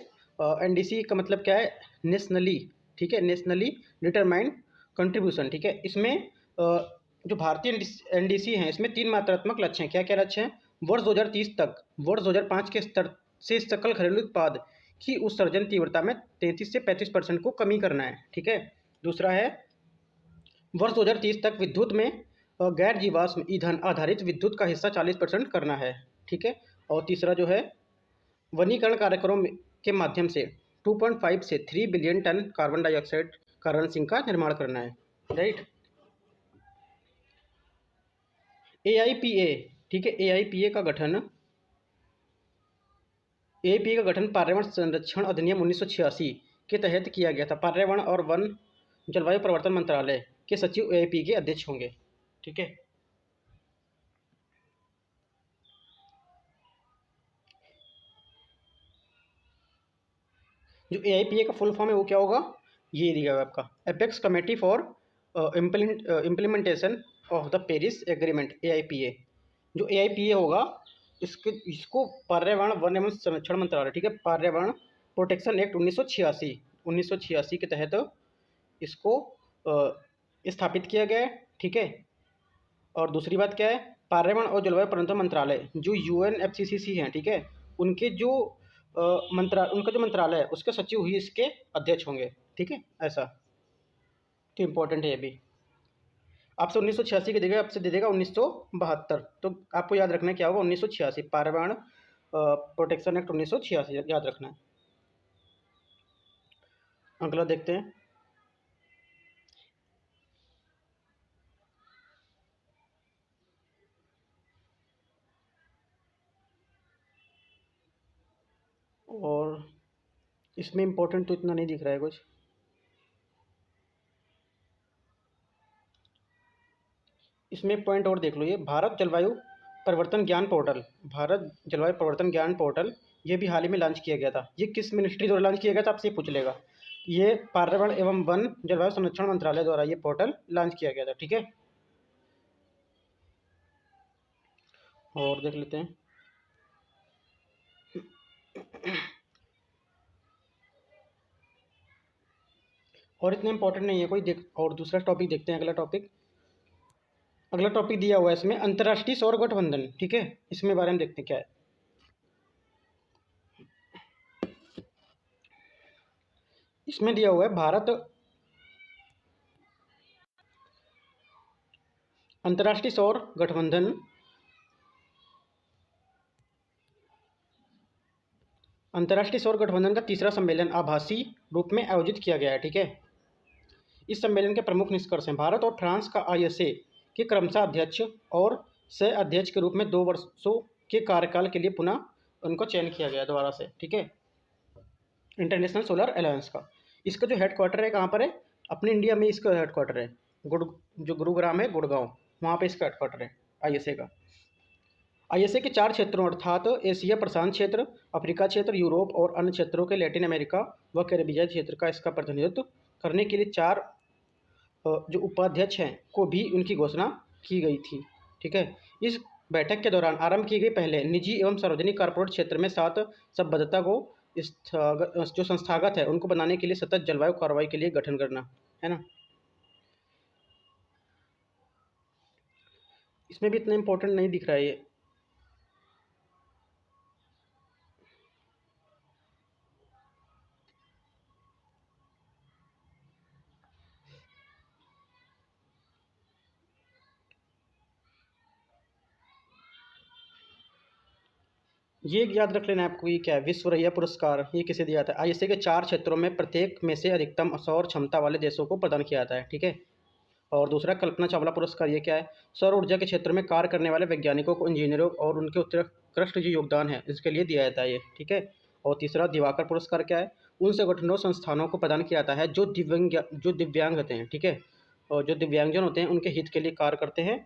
एनडीसी का मतलब क्या है? नेशनली, ठीक है, नेशनली डिटरमाइंड कंट्रीब्यूशन। ठीक है, इसमें जो भारतीय एनडीसी हैं इसमें 3 मात्रात्मक लक्ष्य हैं। क्या क्या लक्ष्य हैं? वर्ष 2030 तक वर्ष 2005 के स्तर से सकल घरेलू उत्पाद की उत्सर्जन तीव्रता में 33 से 35% को कमी करना है। ठीक है, दूसरा है वर्ष 2030 तक विद्युत में गैर जीवाश्म ईंधन आधारित विद्युत का हिस्सा 40% करना है। ठीक है, और तीसरा जो है वनीकरण कार्यक्रम के माध्यम से 2.5 से 3 बिलियन टन कार्बन डाइऑक्साइड कारण सिंक का निर्माण करना है। राइट, एआईपीए, ठीक है, एआईपीए का गठन पर्यावरण संरक्षण अधिनियम 1986 के तहत किया गया था। पर्यावरण और वन जलवायु परिवर्तन मंत्रालय के सचिव एआईपीए के अध्यक्ष होंगे। ठीक है, जो एआईपीए का फुल फॉर्म है वो क्या होगा? ये दिया हुआ है आपका, apex committee for implementation of the Paris agreement, AIPA. जो एआईपीए होगा इसको पर्यावरण वन एवं संरक्षण मंत्रालय, ठीक है, पर्यावरण प्रोटेक्शन एक्ट 1986 के तहत इसको स्थापित किया गया है। ठीक है, और दूसरी बात क्या है? पर्यावरण और जलवायु परिवर्तन मंत्रालय जो यूएनएफसीसीसी हैं, ठीक है, उनके जो उनका जो मंत्रालय है उसके सचिव ही इसके अध्यक्ष होंगे। ठीक है, ऐसा तो इम्पोर्टेंट है ये भी। आपसे 1986 की जगह आपसे दे देगा 1972, तो आपको याद रखना क्या होगा? 1986 पर्यावरण प्रोटेक्शन एक्ट 1986 याद रखना है। अगला देखते हैं। और इसमें इम्पोर्टेंट तो इतना नहीं दिख रहा है कुछ। इसमें पॉइंट और देख लो, ये भारत जलवायु परिवर्तन ज्ञान पोर्टल, भारत जलवायु परिवर्तन ज्ञान पोर्टल, ये भी हाल ही में लॉन्च किया गया था। ये किस मिनिस्ट्री द्वारा लॉन्च किया गया था? आपसे पूछ लेगा। ये पर्यावरण एवं वन जलवायु संरक्षण मंत्रालय द्वारा ये पोर्टल लॉन्च किया गया था। ठीक है, और देख लेते हैं। और इतना इंपॉर्टेंट नहीं है कोई, देख और दूसरा टॉपिक देखते हैं। अगला टॉपिक दिया हुआ है इसमें अंतर्राष्ट्रीय सौर गठबंधन। ठीक है, इसमें बारे में देखते हैं क्या है। इसमें दिया हुआ है भारत अंतर्राष्ट्रीय सौर गठबंधन का तीसरा सम्मेलन आभासी रूप में आयोजित किया गया है। ठीक है, इस सम्मेलन के प्रमुख निष्कर्ष हैं भारत और फ्रांस का आईएसए के क्रमशः अध्यक्ष और सह अध्यक्ष के रूप में 2 वर्षों के कार्यकाल के लिए पुनः उनको चयन किया गया दोबारा से। ठीक है, इंटरनेशनल सोलर अलायंस का इसका जो हेडक्वार्टर है कहाँ पर है? अपने इंडिया में इसका हेडक्वार्टर है जो गुरुग्राम है, गुड़गांव, वहाँ पे इसका हेडक्वार्टर है आईएसए का। आईएसए के 4 क्षेत्रों अर्थात एशिया प्रशांत क्षेत्र, अफ्रीका क्षेत्र, यूरोप और अन्य क्षेत्रों के लैटिन अमेरिका व कैरेबियाई क्षेत्र का इसका प्रतिनिधित्व करने के लिए 4 जो उपाध्यक्ष हैं को भी उनकी घोषणा की गई थी। ठीक है, इस बैठक के दौरान आरंभ की गई पहले निजी एवं सार्वजनिक कॉर्पोरेट क्षेत्र में 7 संबद्धता को जो संस्थागत है उनको बनाने के लिए सतत जलवायु कार्रवाई के लिए गठन करना, है ना। इसमें भी इतना इम्पोर्टेंट नहीं दिख रहा है ये। ये याद रख लेना आपको, ये क्या है, विश्व रैया पुरस्कार ये किसे दिया जाता है? आईएसए के 4 क्षेत्रों में प्रत्येक में से अधिकतम सौर क्षमता वाले देशों को प्रदान किया जाता है, ठीक है। और दूसरा कल्पना चावला पुरस्कार, ये क्या है? सौर ऊर्जा के क्षेत्र में कार्य करने वाले वैज्ञानिकों को, इंजीनियरों और उनके उत्कृष्ट जो योगदान है इसके लिए दिया जाता है ये, ठीक है। और तीसरा दिवाकर पुरस्कार क्या है? उन संगठनों संस्थानों को प्रदान किया जाता है जो दिव्यांग होते हैं, ठीक है। और जो दिव्यांगजन होते हैं उनके हित के लिए कार्य करते हैं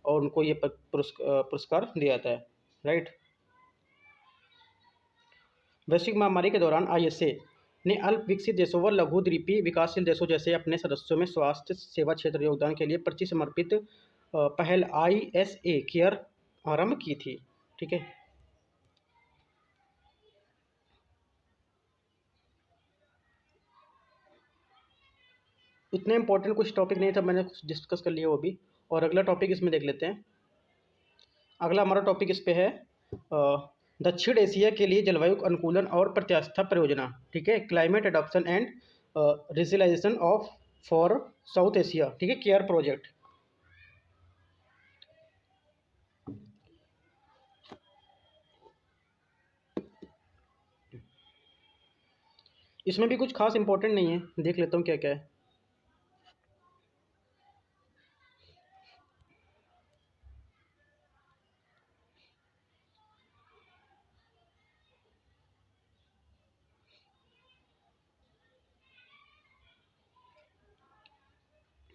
और उनको ये पुरस्कार दिया जाता है, राइट। वैश्विक महामारी के दौरान आईएसए ने अल्प विकसित देशों व लघुद्वीपीय विकासशील देशों जैसे अपने सदस्यों में स्वास्थ्य सेवा क्षेत्र योगदान के लिए प्रति समर्पित पहल आईएसए केयर आरंभ की थी, ठीक है। इतने इंपॉर्टेंट कुछ टॉपिक नहीं था, मैंने कुछ डिस्कस कर लिया वो भी। और अगला टॉपिक इसमें देख लेते हैं। अगला हमारा टॉपिक इस पे है दक्षिण एशिया के लिए जलवायु अनुकूलन और प्रत्यास्था परियोजना, ठीक है। Climate adoption and realization of for South Asia, ठीक है, केयर प्रोजेक्ट। इसमें भी कुछ खास इंपॉर्टेंट नहीं है, देख लेता हूँ क्या क्या है।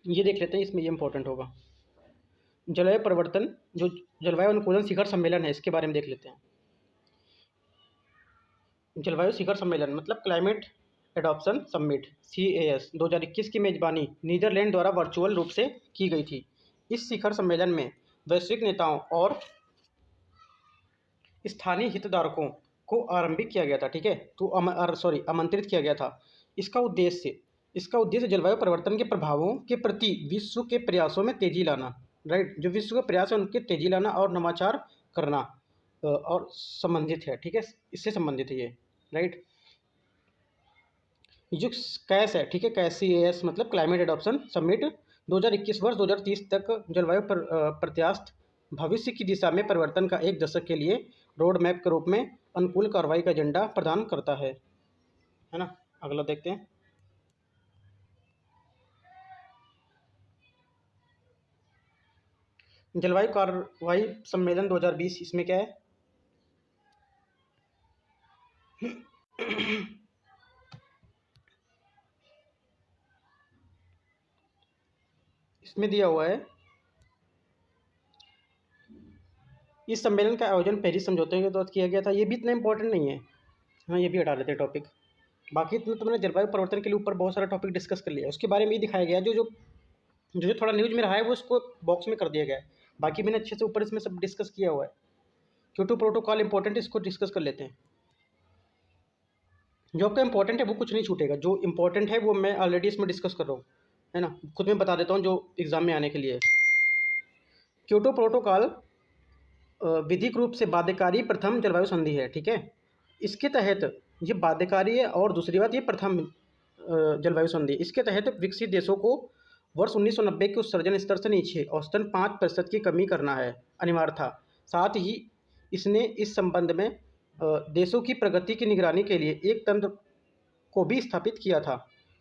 ये देख लेते हैं, इसमें ये इंपॉर्टेंट होगा। जलवायु परिवर्तन, जो जलवायु अनुकूलन शिखर सम्मेलन है इसके बारे में देख लेते हैं। जलवायु शिखर सम्मेलन मतलब क्लाइमेट एडॉप्शन समिट CAS 2021 की मेजबानी नीदरलैंड द्वारा वर्चुअल रूप से की गई थी। इस शिखर सम्मेलन में वैश्विक नेताओं और स्थानीय हितधारकों को आरंभिक किया गया था, ठीक है। तो आमंत्रित किया गया था। इसका उद्देश्य जलवायु परिवर्तन के प्रभावों के प्रति विश्व के प्रयासों में तेजी लाना, राइट। जो विश्व के प्रयास है उनके तेजी लाना और नवाचार करना और संबंधित है, ठीक है, इससे संबंधित है ये, राइट। जो कैस है, ठीक है, कैस CAS मतलब क्लाइमेट एडॉप्शन समिट 2021 वर्ष 2030 तक जलवायु प्रत्यास्थ भविष्य की दिशा में परिवर्तन का एक दशक के लिए रोड मैप के रूप में अनुकूल कार्रवाई का एजेंडा प्रदान करता है ना। अगला देखते हैं। जलवायु कार्रवाई सम्मेलन 2020, इसमें क्या है? इसमें दिया हुआ है, इस सम्मेलन का आयोजन पेरिस समझौते के तहत किया गया था। ये भी इतना इंपॉर्टेंट नहीं है, हाँ, ये भी हटा लेते हैं टॉपिक। बाकी इतना तो मैंने जलवायु परिवर्तन के लिए ऊपर बहुत सारा टॉपिक डिस्कस कर लिया, उसके बारे में ये दिखाया गया जो जो जो जो थोड़ा न्यूज़ में रहा है वो उसको बॉक्स में कर दिया गया है। बाकी मैंने अच्छे से ऊपर इसमें सब डिस्कस किया हुआ है। क्योटो प्रोटोकॉल इंपॉर्टेंट, इसको डिस्कस कर लेते हैं। जो आपका इंपॉर्टेंट है वो कुछ नहीं छूटेगा, जो इंपॉर्टेंट है वो मैं ऑलरेडी इसमें डिस्कस कर रहा हूँ, है ना। खुद मैं बता देता हूँ जो एग्जाम में आने के लिए। क्योटो प्रोटोकॉल विधिक रूप से बाध्यकारी प्रथम जलवायु संधि है, ठीक है। इसके तहत ये बाध्यकारी है और दूसरी बात ये प्रथम जलवायु संधि। इसके तहत विकसित देशों को वर्ष 1990 के उत्सर्जन स्तर से नीचे औसतन 5% की कमी करना है अनिवार्य था। साथ ही इसने इस संबंध में देशों की प्रगति की निगरानी के लिए एक तंत्र को भी स्थापित किया था।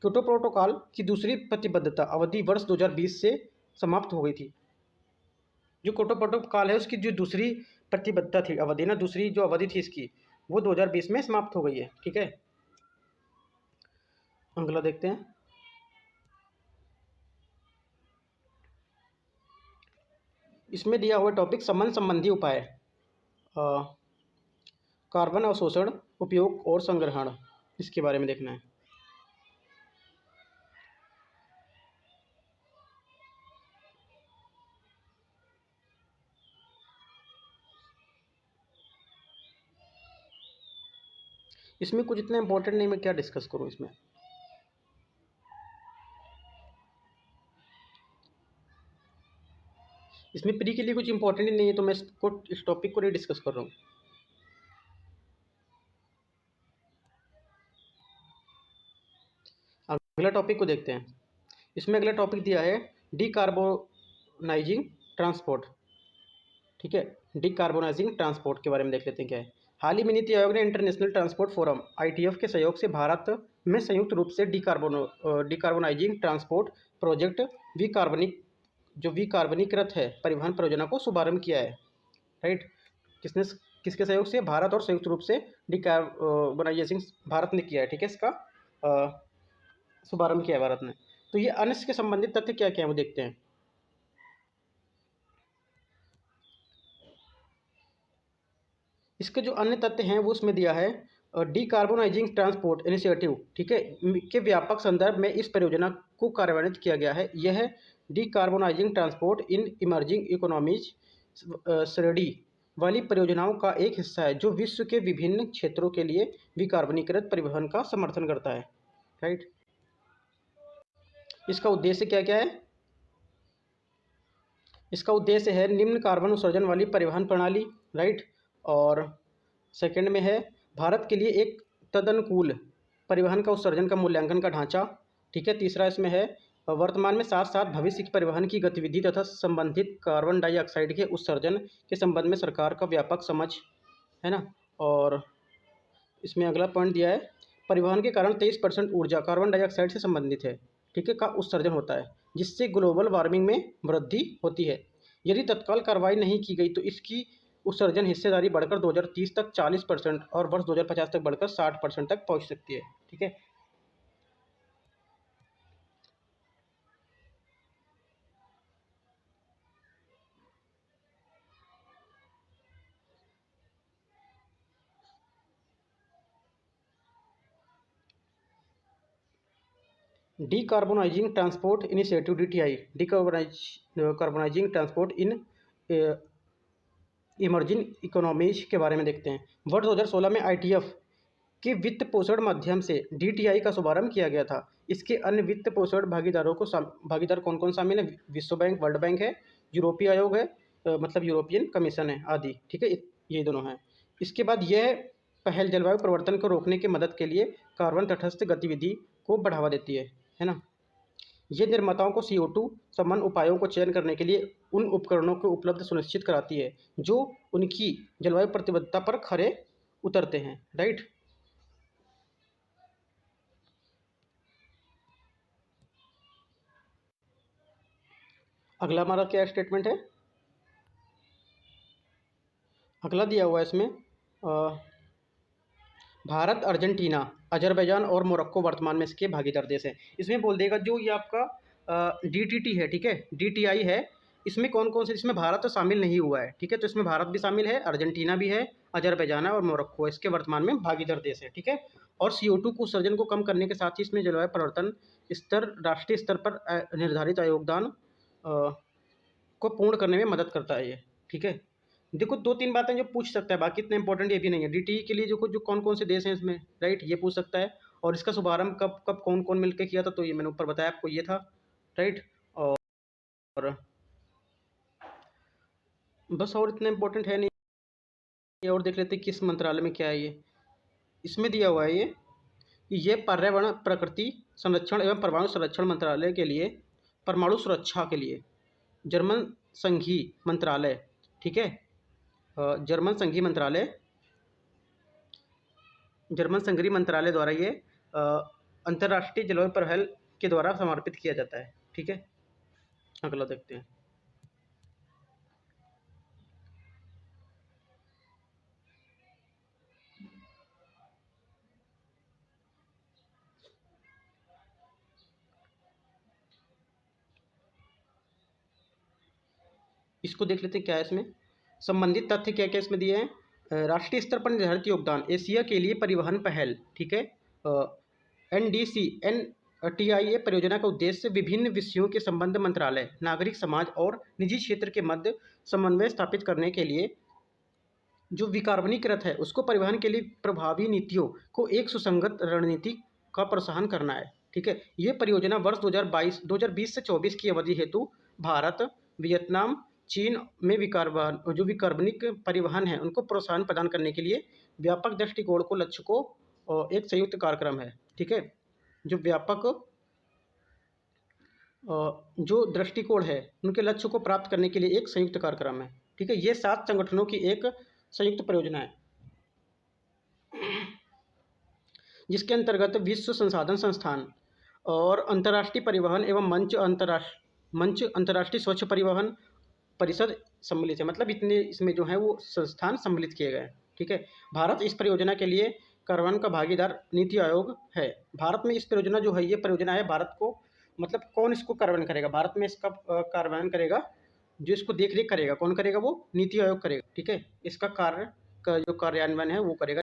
क्योटो प्रोटोकॉल की दूसरी प्रतिबद्धता अवधि वर्ष 2020 से समाप्त हो गई थी। जो क्योटो प्रोटोकॉल है उसकी जो दूसरी प्रतिबद्धता थी अवधि ना, दूसरी जो अवधि थी इसकी, वो 2020 में समाप्त हो गई है, ठीक है। अगला देखते हैं। इसमें दिया हुआ टॉपिक समन संबंधी उपाय, कार्बन अवशोषण, उपयोग और संग्रहण, इसके बारे में देखना है। इसमें कुछ इतना इंपॉर्टेंट नहीं, मैं क्या डिस्कस करूँ इसमें। इसमें प्री के लिए कुछ इंपॉर्टेंट ही नहीं है, तो मैं इस टॉपिक को नहीं डिस्कस कर रहा हूँ। अगला टॉपिक को देखते हैं। इसमें अगला टॉपिक दिया है डीकार्बोनाइजिंग ट्रांसपोर्ट। ठीक है, डीकार्बोनाइजिंग ट्रांसपोर्ट के बारे में देख लेते हैं क्या है। हाल ही में नीति आयोग ने इंटरनेशनल ट्रांसपोर्ट फोरम ITF के सहयोग से भारत में संयुक्त रूप से डीकार्बोनाइजिंग ट्रांसपोर्ट प्रोजेक्ट विकार्बनिक जो विकार्बनीकृत है परिवहन परियोजना को शुभारंभ किया है। राइट, किसने किसके सहयोग से? भारत, और संयुक्त रूप से डीकार्बोनाइजेशन भारत ने किया है। ठीक है, इसका शुभारंभ किया है भारत ने। तो ये अन्य के संबंधित तथ्य क्या क्या है वो देखते हैं। इसके जो अन्य तथ्य हैं वो उसमें दिया है डीकार्बोनाइजिंग ट्रांसपोर्ट इनिशिएटिव, ठीक है, के व्यापक संदर्भ में इस परियोजना को कार्यान्वित किया गया है। यह decarbonising transport in emerging economies श्रेणी वाली परियोजनाओं का एक हिस्सा है जो विश्व के विभिन्न क्षेत्रों के लिए विकार्बनीकृत परिवहन का समर्थन करता है। राइट, इसका उद्देश्य क्या क्या है? इसका उद्देश्य है निम्न कार्बन उत्सर्जन वाली परिवहन प्रणाली। राइट, और सेकंड में है भारत के लिए एक तदनुकूल परिवहन का उत्सर्जन का मूल्यांकन का ढांचा। ठीक है, तीसरा इसमें है वर्तमान में साथ साथ भविष्य की परिवहन की गतिविधि तथा संबंधित कार्बन डाइऑक्साइड के उत्सर्जन के संबंध में सरकार का व्यापक समझ, है ना। और इसमें अगला पॉइंट दिया है परिवहन के कारण 23% ऊर्जा कार्बन डाइऑक्साइड से संबंधित है। ठीक है, का उत्सर्जन होता है जिससे ग्लोबल वार्मिंग में वृद्धि होती है। यदि तत्काल कार्रवाई नहीं की गई तो इसकी उत्सर्जन हिस्सेदारी बढ़कर 2030 तक 40% और वर्ष 2050 तक बढ़कर 60% तक पहुंच सकती है। ठीक है, decarbonising transport initiative DTI, carbonising transport in emerging economies के बारे में देखते हैं। वर्ष 2016 में ITF के वित्त पोषण माध्यम से DTI का शुभारंभ किया गया था। इसके अन्य वित्त पोषण भागीदारों को भागीदार कौन कौन शामिल है? विश्व बैंक, वर्ल्ड बैंक है, यूरोपीय आयोग है, मतलब यूरोपियन कमीशन है आदि। ठीक है, ये दोनों हैं। इसके बाद यह पहल जलवायु परिवर्तन को रोकने की मदद के लिए कार्बन तटस्थ गतिविधि को बढ़ावा देती है ना। ये निर्माताओं को CO2 संबंध उपायों को चयन करने के लिए उन उपकरणों को उपलब्ध सुनिश्चित कराती है जो उनकी जलवायु प्रतिबद्धता पर खरे उतरते हैं। राइट, अगला हमारा क्या स्टेटमेंट है? अगला दिया हुआ है इसमें भारत, अर्जेंटीना, अजरबैजान और मोरक्को वर्तमान में इसके भागीदार देश हैं। इसमें बोल देगा जो ये आपका DTT है, ठीक है, DTI है, इसमें कौन कौन से, इसमें भारत तो शामिल नहीं हुआ है। ठीक है, तो इसमें भारत भी शामिल है, अर्जेंटीना भी है, अजरबैजान है और मोरक्को इसके वर्तमान में भागीदार देश है। ठीक है, और CO2 को उत्सर्जन को कम करने के साथ ही इसमें जलवायु परिवर्तन स्तर राष्ट्रीय स्तर पर निर्धारित योगदान को पूर्ण करने में मदद करता है ये। ठीक है, देखो 2-3 बातें जो पूछ सकता है, बाकी इतना इंपॉर्टेंट ये भी नहीं है। DTI के लिए जो कौन कौन से देश हैं इसमें, राइट, ये पूछ सकता है। और इसका शुभारंभ कब कब कौन कौन मिलकर किया था, तो ये मैंने ऊपर बताया आपको, ये था। राइट, और बस और इतना इंपॉर्टेंट है नहीं। और देख लेते किस मंत्रालय में क्या है ये। इसमें दिया हुआ है ये कि ये पर्यावरण, प्रकृति संरक्षण एवं परमाणु संरक्षण मंत्रालय के लिए, परमाणु सुरक्षा के लिए जर्मन संघीय मंत्रालय, ठीक है, जर्मन संघीय मंत्रालय द्वारा ये अंतर्राष्ट्रीय जलवायु पहल के द्वारा समर्पित किया जाता है। ठीक है, अगला देखते हैं। इसको देख लेते हैं क्या है इसमें। संबंधित तथ्य क्या क्या इसमें दिए हैं। राष्ट्रीय स्तर पर निर्धारित योगदान, एशिया के लिए परिवहन पहल। ठीक है, NDC-NTIA परियोजना का उद्देश्य विभिन्न विषयों के संबंध मंत्रालय, नागरिक समाज और निजी क्षेत्र के मध्य समन्वय स्थापित करने के लिए जो विकार्बनीकृत है उसको परिवहन के लिए प्रभावी नीतियों को एक सुसंगत रणनीति का प्रोत्साहन करना है। ठीक है, ये परियोजना वर्ष 2020 से 24 की अवधि हेतु भारत, वियतनाम, चीन में विकार्बनिक परिवहन है उनको प्रोत्साहन प्रदान करने के लिए व्यापक दृष्टिकोण को लक्ष्य को एक संयुक्त कार्यक्रम है। ठीक है, जो व्यापक जो दृष्टिकोण है उनके लक्ष्य को प्राप्त करने के लिए एक संयुक्त कार्यक्रम है। ठीक है, ये 7 संगठनों की एक संयुक्त परियोजना है जिसके अंतर्गत विश्व संसाधन संस्थान और अंतर्राष्ट्रीय परिवहन एवं मंच अंतर्राष्ट्रीय स्वच्छ परिवहन परिषद सम्मिलित है। मतलब इतने इसमें जो है वो संस्थान सम्मिलित किए गए हैं। ठीक है, भारत इस परियोजना के लिए कार्यान्वयन का भागीदार नीति आयोग है। भारत में इस परियोजना जो है ये परियोजना है भारत को, मतलब कौन इसको कार्यान्वयन करेगा, भारत में इसका कार्यान्वयन करेगा, जो इसको देख रेख करेगा कौन करेगा, वो नीति आयोग करेगा। ठीक है, इसका कार्य का जो कार्यान्वयन है वो करेगा